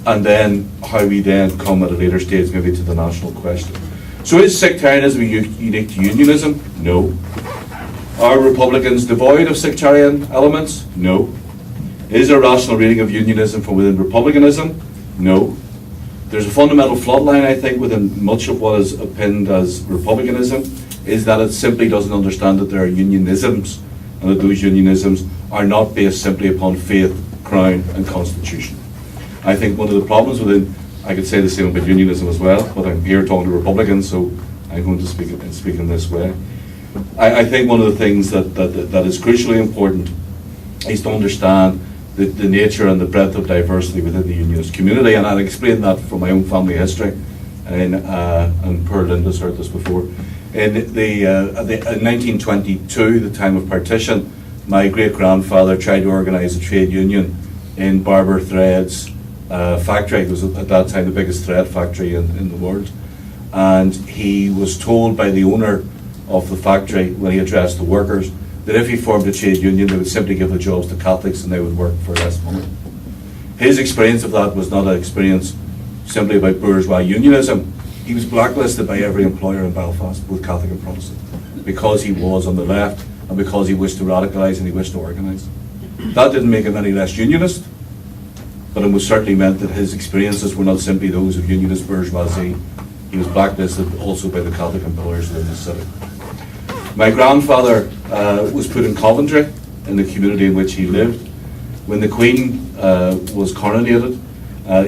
And then how we then come at a later stage maybe to the national question. So is sectarianism unique to unionism? No. Are Republicans devoid of sectarian elements? No. Is there a rational reading of unionism from within republicanism? No. There's a fundamental flood line, I think, within much of what is opined as republicanism, is that it simply doesn't understand that there are unionisms, and that those unionisms are not based simply upon faith, crown, and constitution. I think one of the problems within, I could say the same about unionism as well, but I'm here talking to Republicans, so I'm going to speak in this way. I think one of the things that is crucially important is to understand the nature and the breadth of diversity within the unionist community, and I'll explain that from my own family history, and poor Linda's heard this before. In 1922, the time of partition, my great-grandfather tried to organise a trade union in Barber Thread's factory. It was at that time the biggest thread factory in the world, and he was told by the owner of the factory when he addressed the workers that if he formed a trade union, they would simply give the jobs to Catholics and they would work for less money. His experience of that was not an experience simply about bourgeois unionism. He was blacklisted by every employer in Belfast, both Catholic and Protestant, because he was on the left and because he wished to radicalise and he wished to organise. That didn't make him any less unionist, but it most certainly meant that his experiences were not simply those of unionist bourgeoisie. He was blacklisted also by the Catholic employers within the city. My grandfather was put in Coventry, in the community in which he lived. When the Queen was coronated,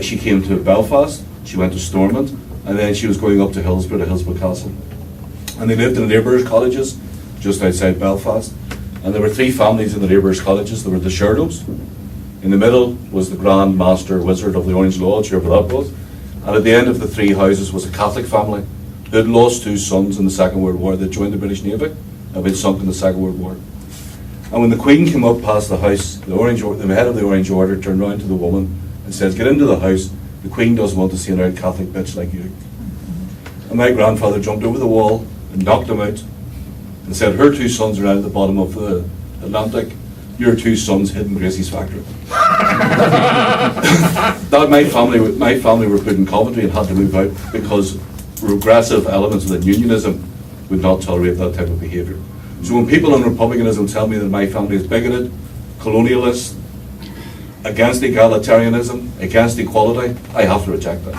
she came to Belfast, she went to Stormont, and then she was going up to Hillsborough Castle. And they lived in labourers' cottages just outside Belfast. And there were 3 families in the labourers' cottages. There were the Sherlows. In the middle was the Grand Master Wizard of the Orange Lodge, whoever that was. And at the end of the 3 houses was a Catholic family who had lost 2 sons in the Second World War. They joined the British Navy and had been sunk in the Second World War. And when the Queen came up past the house, the head of the Orange Order turned round to the woman and says, "Get into the house. The Queen doesn't want to see an old Catholic bitch like you." And my grandfather jumped over the wall and knocked him out and said, "Her 2 sons are out at the bottom of the Atlantic. Your 2 sons hid in Gracie's factory." That my family were put in Coventry and had to move out because regressive elements within unionism would not tolerate that type of behaviour. So when people in republicanism tell me that my family is bigoted, colonialist, against egalitarianism, against equality, I have to reject that.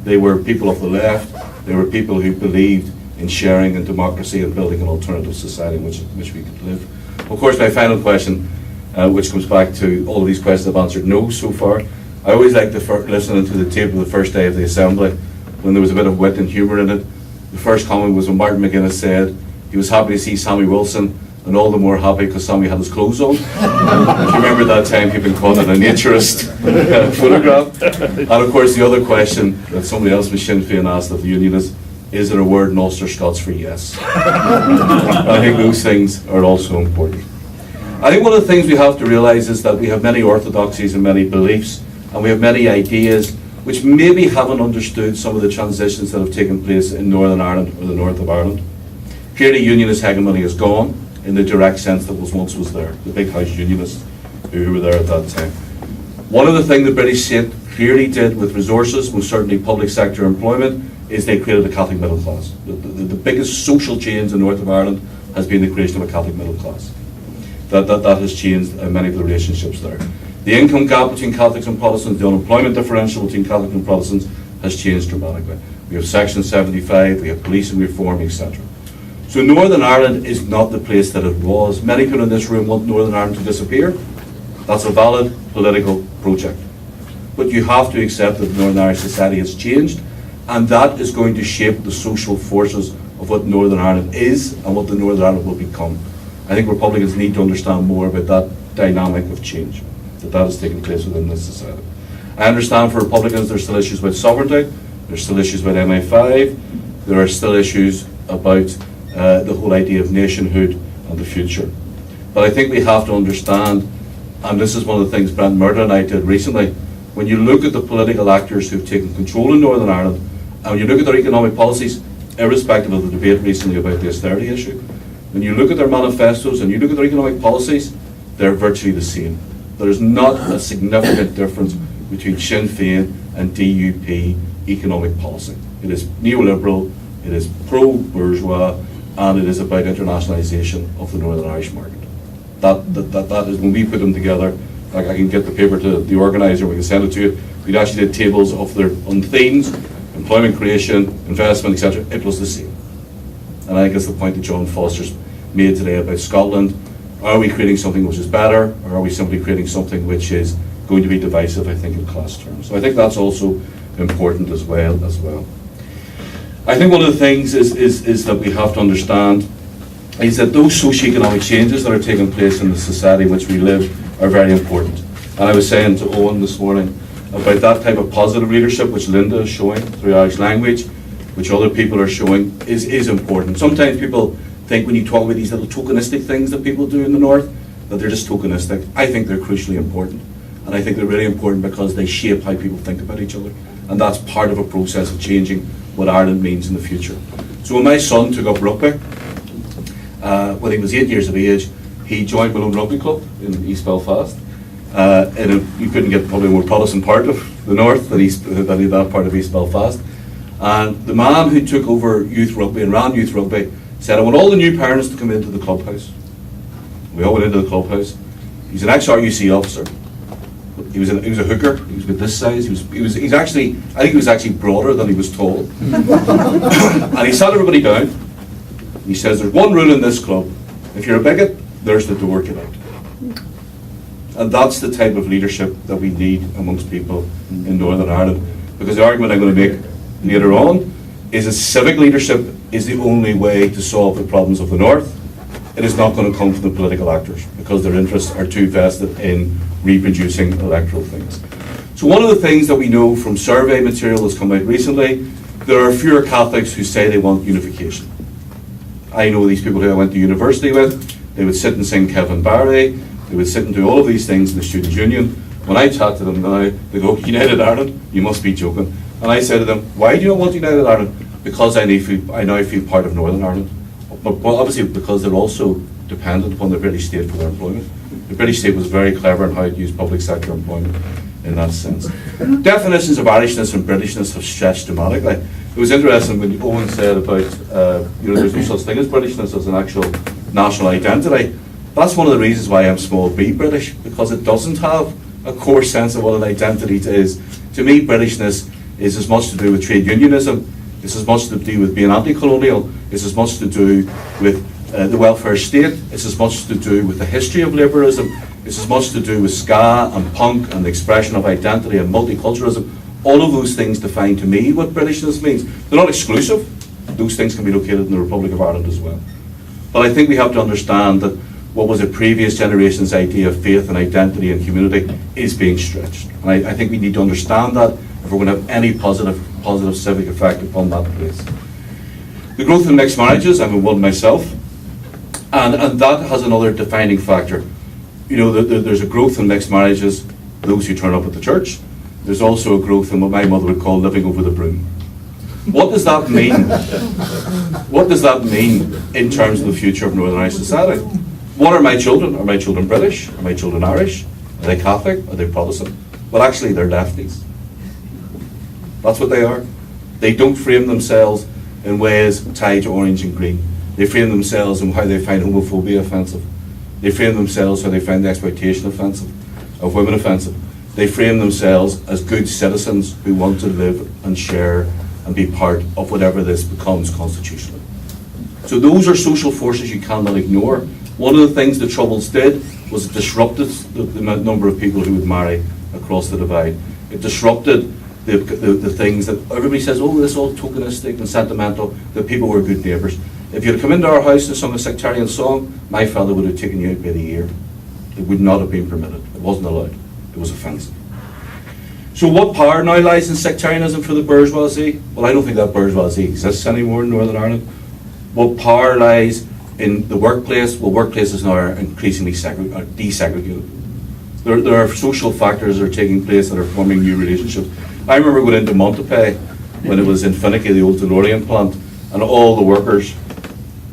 They were people of the left. They were people who believed in sharing and democracy and building an alternative society in which we could live. Of course, my final question, which comes back to all of these questions I've answered no so far. I always like to listen to the tape of the first day of the assembly when there was a bit of wit and humour in it. The first comment was when Martin McGuinness said he was happy to see Sammy Wilson, and all the more happy because Sammy had his clothes on. If you remember that time, he'd been caught in a naturist photograph. And of course, the other question that somebody else with Sinn Féin asked of the Unionists, is there a word in Ulster Scots for yes? I think those things are also important. I think one of the things we have to realise is that we have many orthodoxies and many beliefs, and we have many ideas which maybe haven't understood some of the transitions that have taken place in Northern Ireland or the north of Ireland. Clearly, Unionist hegemony is gone in the direct sense that once was there, the big house Unionists who were there at that time. One of the things the British state clearly did with resources, most certainly public sector employment, is they created a Catholic middle class. The biggest social change in north of Ireland has been the creation of a Catholic middle class. That has changed many of the relationships there. The income gap between Catholics and Protestants, the unemployment differential between Catholics and Protestants has changed dramatically. We have Section 75, we have policing reform, etc. So Northern Ireland is not the place that it was. Many people in this room want Northern Ireland to disappear. That's a valid political project. But you have to accept that Northern Irish society has changed, and that is going to shape the social forces of what Northern Ireland is and what the Northern Ireland will become. I think Republicans need to understand more about that dynamic of change that has taken place within this society. I understand for Republicans there's still issues about sovereignty, there's still issues about MI5, there are still issues about the whole idea of nationhood and the future. But I think we have to understand, and this is one of the things Brent Murder and I did recently, when you look at the political actors who've taken control in Northern Ireland, and when you look at their economic policies, irrespective of the debate recently about the austerity issue, when you look at their manifestos and you look at their economic policies, they're virtually the same. There is not a significant difference between Sinn Féin and DUP economic policy. It is neoliberal, it is pro-bourgeois, and it is about internationalisation of the Northern Irish market. That is, when we put them together, like I can get the paper to the organiser, we can send it to you, we actually did tables of their on themes, employment creation, investment, etc. It was the same. And I think it's the point that John Foster's made today about Scotland. Are we creating something which is better, or are we simply creating something which is going to be divisive, I think, in class terms? So I think that's also important as well. I think one of the things is that we have to understand is that those socio-economic changes that are taking place in the society in which we live are very important. And I was saying to Owen this morning about that type of positive leadership which Linda is showing through Irish language, which other people are showing, is important. Sometimes people think when you talk about these little tokenistic things that people do in the North, that they're just tokenistic. I think they're crucially important. And I think they're really important because they shape how people think about each other. And that's part of a process of changing what Ireland means in the future. So when my son took up rugby, when he was 8 years of age, he joined Malone Rugby Club in East Belfast. You couldn't get probably a more Protestant part of the North than that part of East Belfast. And the man who took over youth rugby and ran youth rugby said, I want all the new parents to come into the clubhouse. We all went into the clubhouse. He's an ex-RUC officer. He was a hooker. He was about this size. I think he was actually broader than he was tall. And he sat everybody down. He says, there's one rule in this club. If you're a bigot, there's the door, get out. And that's the type of leadership that we need amongst people in Northern Ireland. Because the argument I'm going to make later on is that civic leadership is the only way to solve the problems of the North. It is not going to come from the political actors because their interests are too vested in reproducing electoral things. So one of the things that we know from survey material that's come out recently, there are fewer Catholics who say they want unification. I know these people who I went to university with, they would sit and sing Kevin Barry, they would sit and do all of these things in the Student Union. When I chat to them now, they go, United Ireland? You must be joking. And I say to them, why do you not want United Ireland? Because I now feel part of Northern Ireland. But obviously because they're also dependent upon the British state for their employment. The British state was very clever in how it used public sector employment in that sense. Definitions of Irishness and Britishness have stretched dramatically. It was interesting when Owen said about, there's no such thing as Britishness as an actual national identity. That's one of the reasons why I'm small b British, because it doesn't have a core sense of what an identity is. To me, Britishness is as much to do with trade unionism, it's as much to do with being anti-colonial, it's as much to do with the welfare state, it's as much to do with the history of liberalism, it's as much to do with ska and punk and the expression of identity and multiculturalism. All of those things define to me what Britishness means. They're not exclusive, those things can be located in the Republic of Ireland as well. But I think we have to understand that what was a previous generation's idea of faith and identity and community is being stretched. And I think we need to understand that if we're going to have any positive civic effect upon that place. The growth in mixed marriages, I'm in one myself, and that has another defining factor. You know, there's a growth in mixed marriages, those who turn up at the church. There's also a growth in what my mother would call living over the broom. What does that mean? What does that mean in terms of the future of Northern Irish society? What are my children? Are my children British? Are my children Irish? Are they Catholic? Are they Protestant? Well, actually, they're lefties. That's what they are. They don't frame themselves in ways tied to orange and green. They frame themselves in how they find homophobia offensive. They frame themselves how they find the exploitation of women offensive. They frame themselves as good citizens who want to live and share and be part of whatever this becomes constitutionally. So those are social forces you cannot ignore. One of the things the Troubles did was it disrupted the number of people who would marry across the divide. It disrupted the things that everybody says, oh, this is all tokenistic and sentimental, that people were good neighbours. If you had come into our house and sung a sectarian song, my father would have taken you out by the ear. It would not have been permitted. It wasn't allowed. It was offensive. So what power now lies in sectarianism for the bourgeoisie? Well, I don't think that bourgeoisie exists anymore in Northern Ireland. What power lies in the workplace? Well, workplaces now are increasingly desegregated. There are social factors that are taking place that are forming new relationships. I remember going into Montepay when it was in Finicky, the old DeLorean plant, and all the workers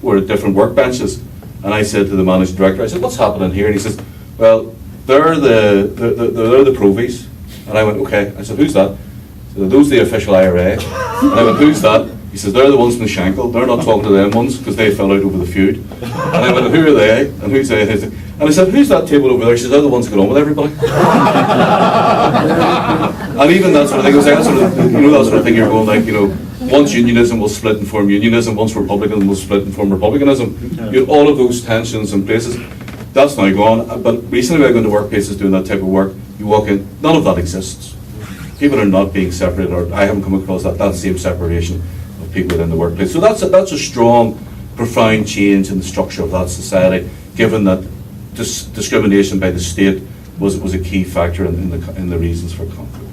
were at different workbenches. And I said to the managing director, I said, what's happening here? And he says, well, they're the provies. And I went, okay. I said, who's that? He said, those are the official IRA. And I went, who's that? He says, they're the ones from the Shankill. They're not talking to them ones because they fell out over the feud. And I went, who are they? And who's they? And I said, who's that table over there? She says, they're the ones that get on with everybody. And even that sort of thing, it was that sort of, that sort of thing you're going like, once unionism will split and form unionism, once republicanism will split and form republicanism. You had all of those tensions in places. That's now gone. But recently when I go into workplaces doing that type of work, you walk in, none of that exists. People are not being separated, or I haven't come across that same separation of people within the workplace. So that's a strong, profound change in the structure of that society, given that discrimination by the state was a key factor in the reasons for conflict.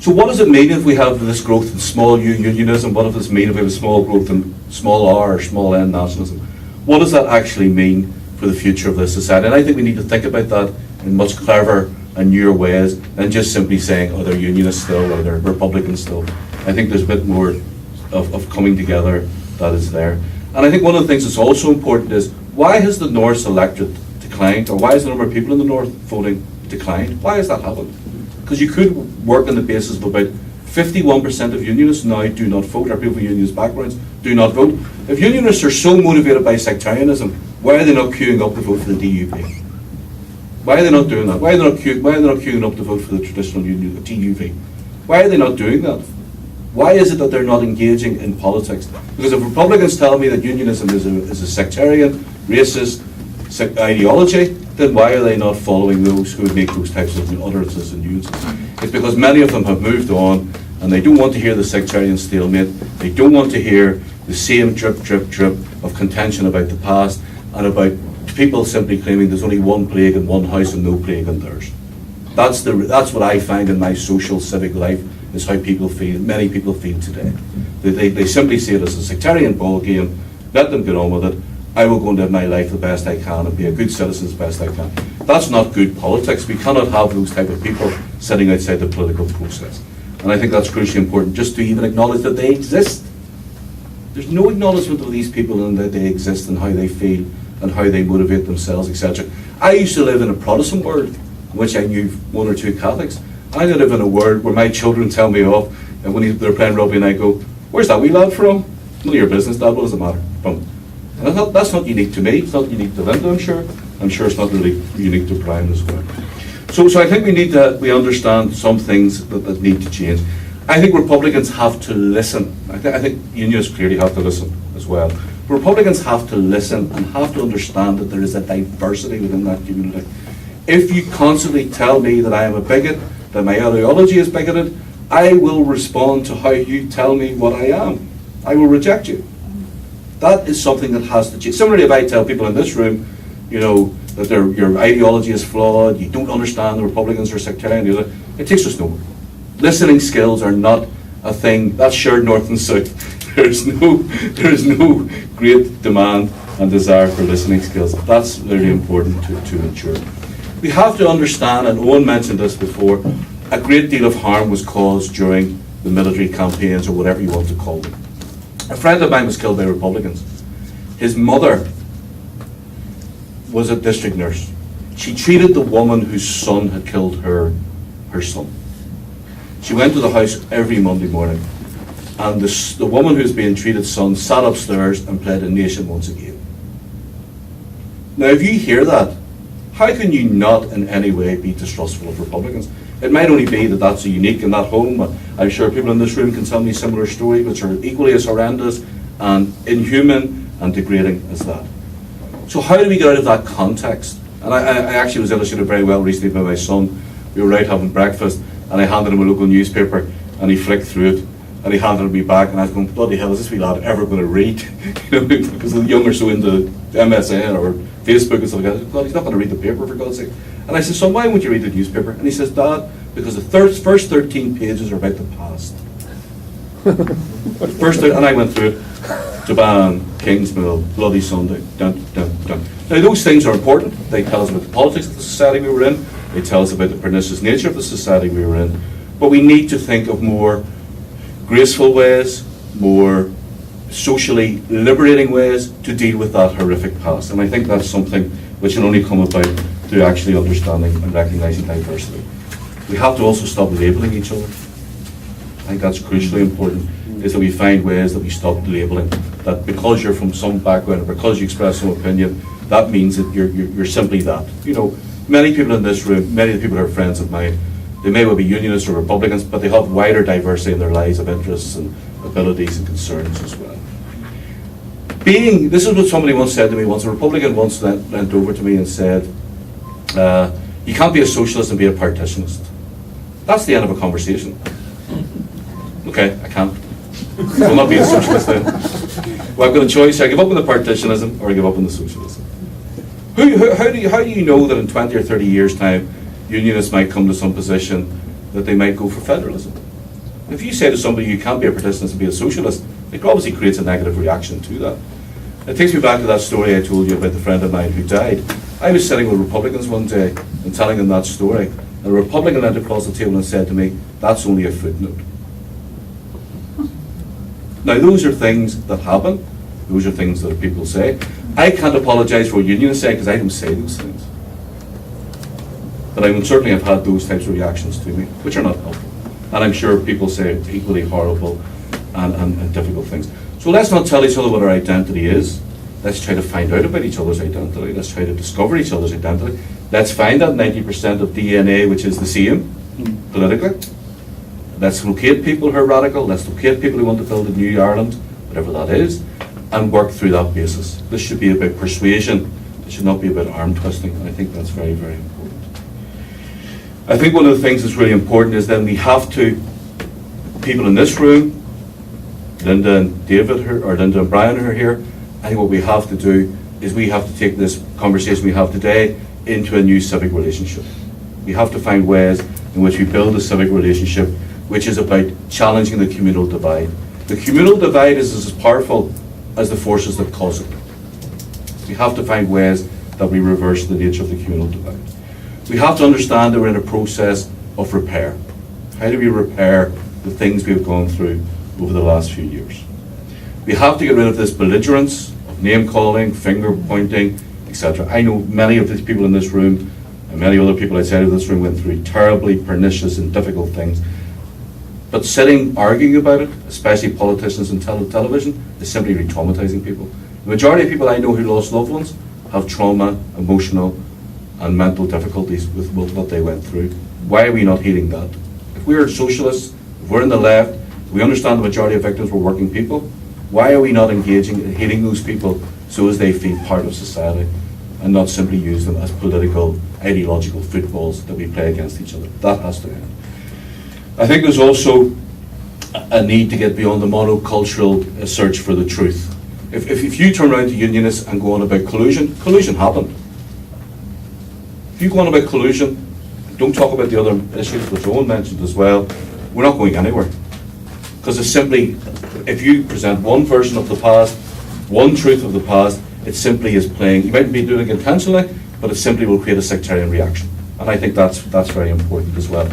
So what does it mean if we have this growth in small U unionism? What does it mean if we have a small growth in small r or small n nationalism? What does that actually mean for the future of this society? And I think we need to think about that in much clever and newer ways than just simply saying, oh, they're unionists still, or they're Republicans still. I think there's a bit more of coming together that is there. And I think one of the things that's also important is, why has the North's electorate declined, or why has the number of people in the North voting declined? Why has that happened? Because you could work on the basis of about 51% of unionists now do not vote, or people with unionist backgrounds do not vote. If unionists are so motivated by sectarianism, why are they not queuing up to vote for the DUP? Why are they not doing that? Why are they not queuing up to vote for the traditional union, the TUV? Why are they not doing that? Why is it that they're not engaging in politics? Because if Republicans tell me that unionism is a sectarian, racist ideology, then why are they not following those who would make those types of utterances and uses? It's because many of them have moved on, and they don't want to hear the sectarian stalemate. They don't want to hear the same drip, drip, drip of contention about the past and about people simply claiming there's only one plague in one house and no plague in theirs. That's what I find in my social civic life, is how people feel. Many people feel today. They simply see it as a sectarian ball game. Let them get on with it. I will go and live my life the best I can and be a good citizen as best I can. That's not good politics. We cannot have those type of people sitting outside the political process. And I think that's crucially important, just to even acknowledge that they exist. There's no acknowledgement of these people and that they exist and how they feel and how they motivate themselves, etc. I used to live in a Protestant world in which I knew one or two Catholics. I live in a world where my children tell me off, and when they're playing rugby and I go, where's that wee lad from? None of your business, Dad, what does it matter? From. And that's not unique to me, it's not unique to Linda, I'm sure. I'm sure it's not really unique to Brian as well. So I think we understand some things that need to change. I think Republicans have to listen. I think unionists clearly have to listen as well. Republicans have to listen and have to understand that there is a diversity within that community. If you constantly tell me that I am a bigot, that my ideology is bigoted, I will respond to how you tell me what I am. I will reject you. That is something that has to change. Similarly, if I tell people in this room, you know, that your ideology is flawed, you don't understand the Republicans are sectarian, it takes us nowhere. Listening skills are not a thing that's shared north and south. There's no great demand and desire for listening skills. That's really important to ensure. We have to understand, and Owen mentioned this before, a great deal of harm was caused during the military campaigns, or whatever you want to call them. A friend of mine was killed by Republicans. His mother was a district nurse. She treated the woman whose son had killed her son. She went to the house every Monday morning, and the woman who's being treated son sat upstairs and played A Nation Once Again. Now, if you hear that, how can you not in any way be distrustful of Republicans? It might only be that that's unique in that home. I'm sure people in this room can tell me similar stories which are equally as horrendous and inhuman and degrading as that. So how do we get out of that context? And I actually was illustrated very well recently by my son. We were out having breakfast, and I handed him a local newspaper, and he flicked through it, and he handed it me back, and I was going, bloody hell, is this wee lad ever going to read? You know, because the young are so into MSN or Facebook and stuff like that. God, he's not going to read the paper, for God's sake. And I said, son, why won't you read the newspaper? And he says, Dad, because the first 13 pages are about the past. And I went through it. Japan, Kingsmill, Bloody Sunday, dun, dun, dun. Now those things are important. They tell us about the politics of the society we were in. They tell us about the pernicious nature of the society we were in. But we need to think of more graceful ways, more socially liberating ways to deal with that horrific past. And I think that's something which can only come about through actually understanding and recognising diversity. We have to also stop labelling each other. I think that's crucially important, is that we find ways that we stop labelling. That because you're from some background, or because you express some opinion, that means that you're simply that. You know, many people in this room, many of the people who are friends of mine, they may well be Unionists or Republicans, but they have wider diversity in their lives of interests and abilities and concerns as well. This is what somebody once said to me once. A Republican once went over to me and said, you can't be a socialist and be a partitionist. That's the end of a conversation. Okay, I can't. So I'm not being a socialist then. Well, I've got a choice. I give up on the partitionism or I give up on the socialism. How do you know that in 20 or 30 years' time, Unionists might come to some position that they might go for federalism? If you say to somebody you can't be a partitionist and be a socialist, it obviously creates a negative reaction to that. It takes me back to that story I told you about the friend of mine who died. I was sitting with Republicans one day and telling them that story, and a Republican leaned across the table and said to me, "That's only a footnote." Now those are things that happen. Those are things that people say. I can't apologise for what Unionists say because I don't say those things. But I would certainly have had those types of reactions to me, which are not helpful. And I'm sure people say equally horrible and difficult things. So let's not tell each other what our identity is. Let's try to find out about each other's identity. Let's try to discover each other's identity. Let's find that 90% of DNA which is the same politically. Let's locate people who are radical. Let's locate people who want to build a new Ireland, whatever that is, and work through that basis. This should be about persuasion. It should not be about arm twisting. And I think that's very, very important. I think one of the things that's really important is then we have to, people in this room, Linda and David, or Linda and Brian are here, I think what we have to do is we have to take this conversation we have today into a new civic relationship. We have to find ways in which we build a civic relationship which is about challenging the communal divide. The communal divide is as powerful as the forces that cause it. We have to find ways that we reverse the nature of the communal divide. We have to understand that we're in a process of repair. How do we repair the things we've gone through over the last few years? We have to get rid of this belligerence of name-calling, finger-pointing, etc. I know many of these people in this room and many other people outside of this room went through terribly pernicious and difficult things. But sitting arguing about it, especially politicians and television, is simply re-traumatizing people. The majority of people I know who lost loved ones have trauma, emotional and mental difficulties with what they went through. Why are we not healing that? If we're socialists, if we're in the left, if we understand the majority of victims were working people, why are we not engaging in healing those people so as they feel part of society and not simply use them as political, ideological footballs that we play against each other? That has to end. I think there's also a need to get beyond the monocultural search for the truth. If you turn around to unionists and go on about collusion happened. If you go on about collusion, don't talk about the other issues which Owen mentioned as well, we're not going anywhere. Because it's simply, if you present one version of the past, one truth of the past, it simply is playing, you might be doing it intentionally, but it simply will create a sectarian reaction. And I think that's very important as well.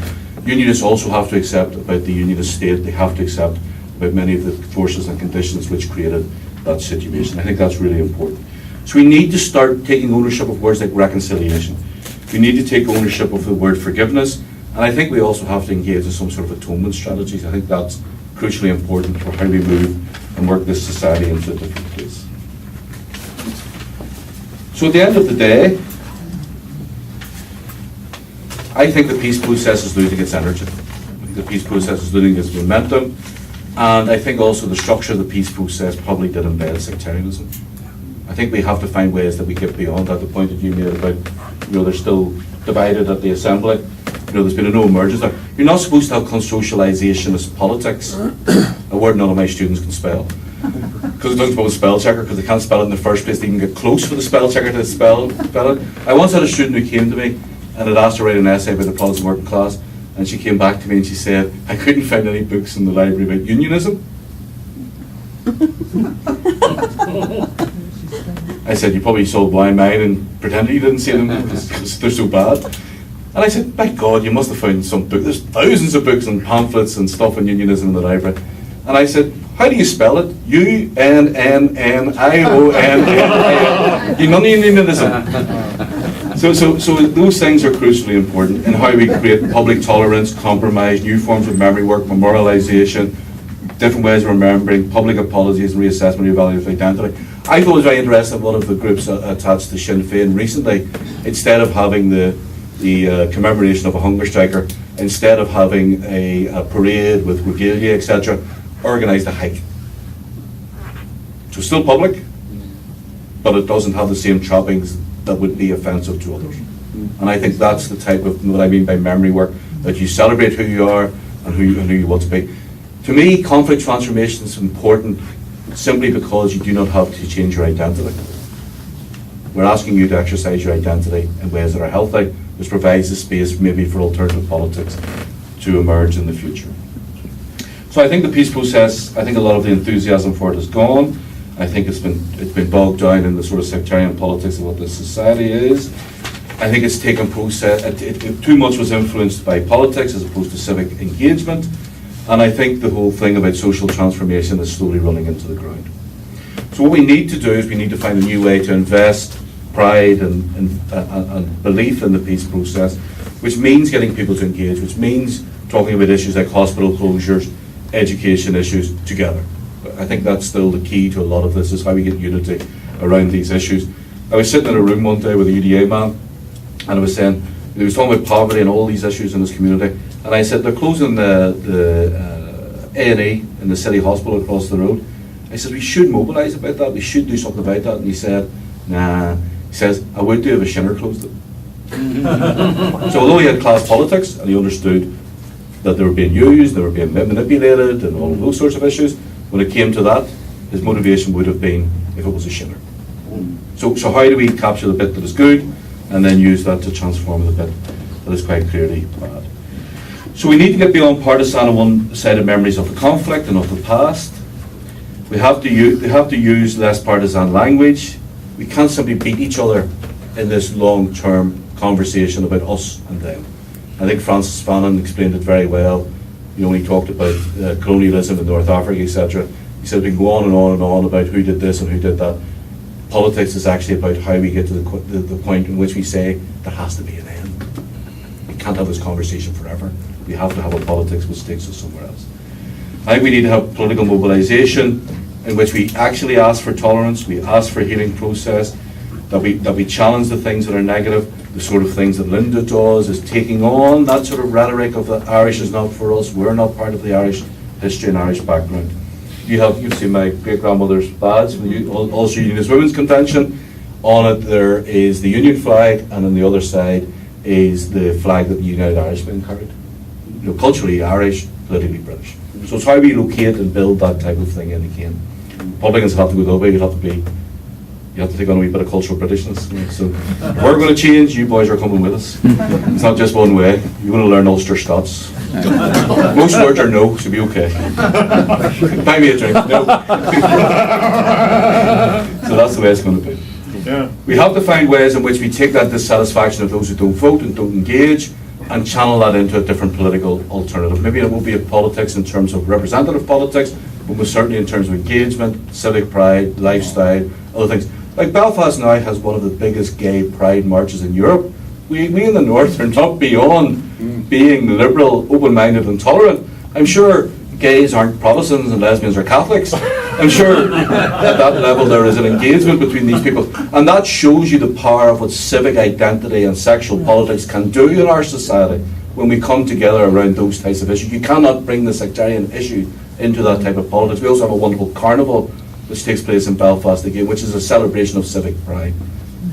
Unionists also have to accept about the unionist state, they have to accept about many of the forces and conditions which created that situation. I think that's really important. So we need to start taking ownership of words like reconciliation. We need to take ownership of the word forgiveness, and I think we also have to engage in some sort of atonement strategies. I think that's crucially important for how we move and work this society into a different place. So at the end of the day, I think the peace process is losing its energy. I think the peace process is losing its momentum, and I think also the structure of the peace process probably did embed sectarianism. I think we have to find ways that we get beyond that. The point that you made about, they're still divided at the assembly. There's been a no emergence there. You're not supposed to have consocializationist politics, a word none of my students can spell. Because it doesn't suppose spell checker, because they can't spell it in the first place. They can get close for the spell checker to spell it. I once had a student who came to me and had asked to write an essay about the Protestant working class, and she came back to me and she said, I couldn't find any books in the library about unionism. I said, you probably saw Blind Mine and pretended you didn't see them because they're so bad. And I said, my God, you must have found some book. There's thousands of books and pamphlets and stuff on unionism in the library. And I said, how do you spell it? UNNNIONN. You know unionism. So those things are crucially important in how we create public tolerance, compromise, new forms of memory work, memorialization, different ways of remembering, public apologies and reassessment of values of identity. I thought it was very interesting, one of the groups attached to Sinn Féin recently, instead of having the commemoration of a hunger striker, instead of having a parade with regalia, etc., organised a hike. So still public, but it doesn't have the same trappings that would be offensive to others. And I think that's the type of, what I mean by memory work, that you celebrate who you are and who you want to be. To me, conflict transformation is important simply because you do not have to change your identity. We're asking you to exercise your identity in ways that are healthy, which provides the space maybe for alternative politics to emerge in the future. So I think the peace process, I think a lot of the enthusiasm for it is gone. I think it's been bogged down in the sort of sectarian politics of what this society is. I think it's taken process, too much was influenced by politics as opposed to civic engagement. And I think the whole thing about social transformation is slowly running into the ground. So what we need to do is we need to find a new way to invest pride and belief in the peace process, which means getting people to engage, which means talking about issues like hospital closures, education issues together. I think that's still the key to a lot of this, is how we get unity around these issues. I was sitting in a room one day with a UDA man, and I was saying, he was talking about poverty and all these issues in his community, and I said, they're closing the A&E in the city hospital across the road. I said, we should mobilise about that, we should do something about that. And he said, nah. He says, I would do if a shinner closed it. So although he had class politics, and he understood that they were being used, they were being manipulated, and all of those sorts of issues, when it came to that, his motivation would have been if it was a shinner. So how do we capture the bit that is good, and then use that to transform the bit that is quite clearly bad? So we need to get beyond partisan and one-sided memories of the conflict and of the past. We have to use less partisan language. We can't simply beat each other in this long-term conversation about us and them. I think Francis Fanon explained it very well. When he talked about colonialism in North Africa, etc. He said we can go on and on and on about who did this and who did that. Politics is actually about how we get to the point in which we say there has to be an end. We can't have this conversation forever. We have to have a politics which takes us somewhere else. I think we need to have political mobilisation in which we actually ask for tolerance, we ask for a healing process, that we challenge the things that are negative, the sort of things that Linda does, is taking on that sort of rhetoric of the Irish is not for us, we're not part of the Irish history and Irish background. You've seen my great-grandmother's badge from the Ulster Unionist Women's Convention. On it there is the Union flag, and on the other side is the flag that the United Irishmen carried. Culturally Irish, politically British. So it's how we locate and build that type of thing in again. Republicans have to go the other way. You have to take on a wee bit of cultural Britishness. So we're going to change. You boys are coming with us. It's not just one way. You're going to learn Ulster Scots. Most words are no, so be okay. Buy me a drink. No. So that's the way it's going to be. Yeah. We have to find ways in which we take that dissatisfaction of those who don't vote and don't engage and channel that into a different political alternative. Maybe it won't be a politics in terms of representative politics, but most certainly in terms of engagement, civic pride, lifestyle, other things. Like Belfast now has one of the biggest gay pride marches in Europe. We in the North are not beyond being liberal, open-minded and tolerant. I'm sure gays aren't Protestants and lesbians are Catholics. I'm sure at that level there is an engagement between these people. And that shows you the power of what civic identity and sexual politics can do in our society when we come together around those types of issues. You cannot bring the sectarian issue into that type of politics. We also have a wonderful carnival which takes place in Belfast again, which is a celebration of civic pride.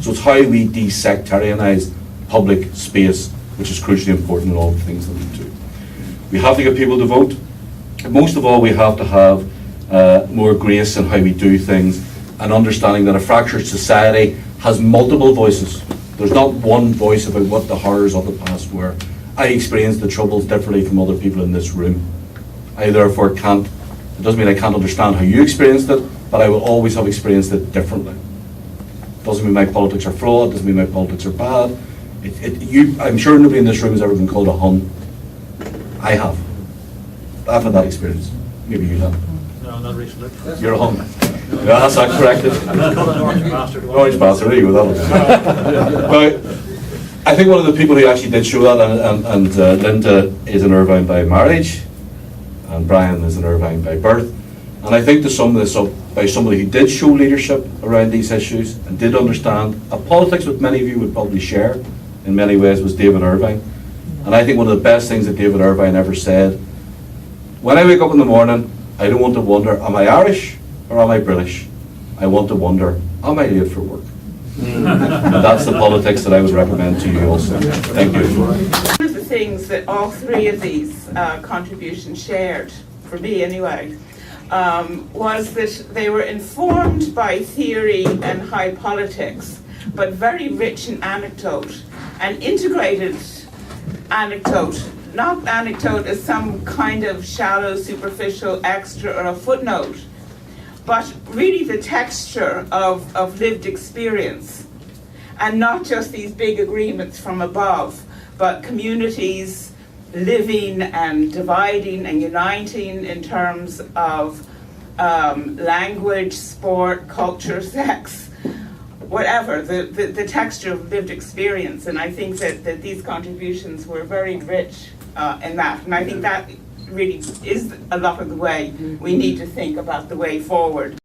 So it's how we de-sectarianise public space, which is crucially important in all the things that we do. We have to get people to vote. Most of all, we have to have more grace in how we do things, and understanding that a fractured society has multiple voices. There's not one voice about what the horrors of the past were. I experienced the troubles differently from other people in this room. I therefore can't, it doesn't mean I can't understand how you experienced it, but I will always have experienced it differently. Doesn't mean my politics are flawed, doesn't mean my politics are bad. I'm sure nobody in this room has ever been called a Hun. I have. I've had that experience. Maybe you have. No, not recently. You're a Hun. Yeah, that's not corrected. Orange bastard, there you go, that'll do. I think one of the people who actually did show that, and Linda is an Irvine by marriage, and Brian is an Irvine by birth. And I think to sum this up, by somebody who did show leadership around these issues and did understand a politics that many of you would probably share in many ways, was David Irvine. And I think one of the best things that David Irvine ever said, when I wake up in the morning, I don't want to wonder, am I Irish or am I British? I want to wonder, am I late for work? And that's the politics that I would recommend to you also. Thank you. One of the things that all three of these contributions shared, for me anyway, was that they were informed by theory and high politics, but very rich in anecdote, and integrated anecdote, not anecdote as some kind of shallow, superficial extra or a footnote, but really the texture of lived experience, and not just these big agreements from above, but communities living and dividing and uniting in terms of language, sport, culture, sex, whatever, the texture of lived experience. And I think that these contributions were very rich in that. And I think that really is a lot of the way we need to think about the way forward.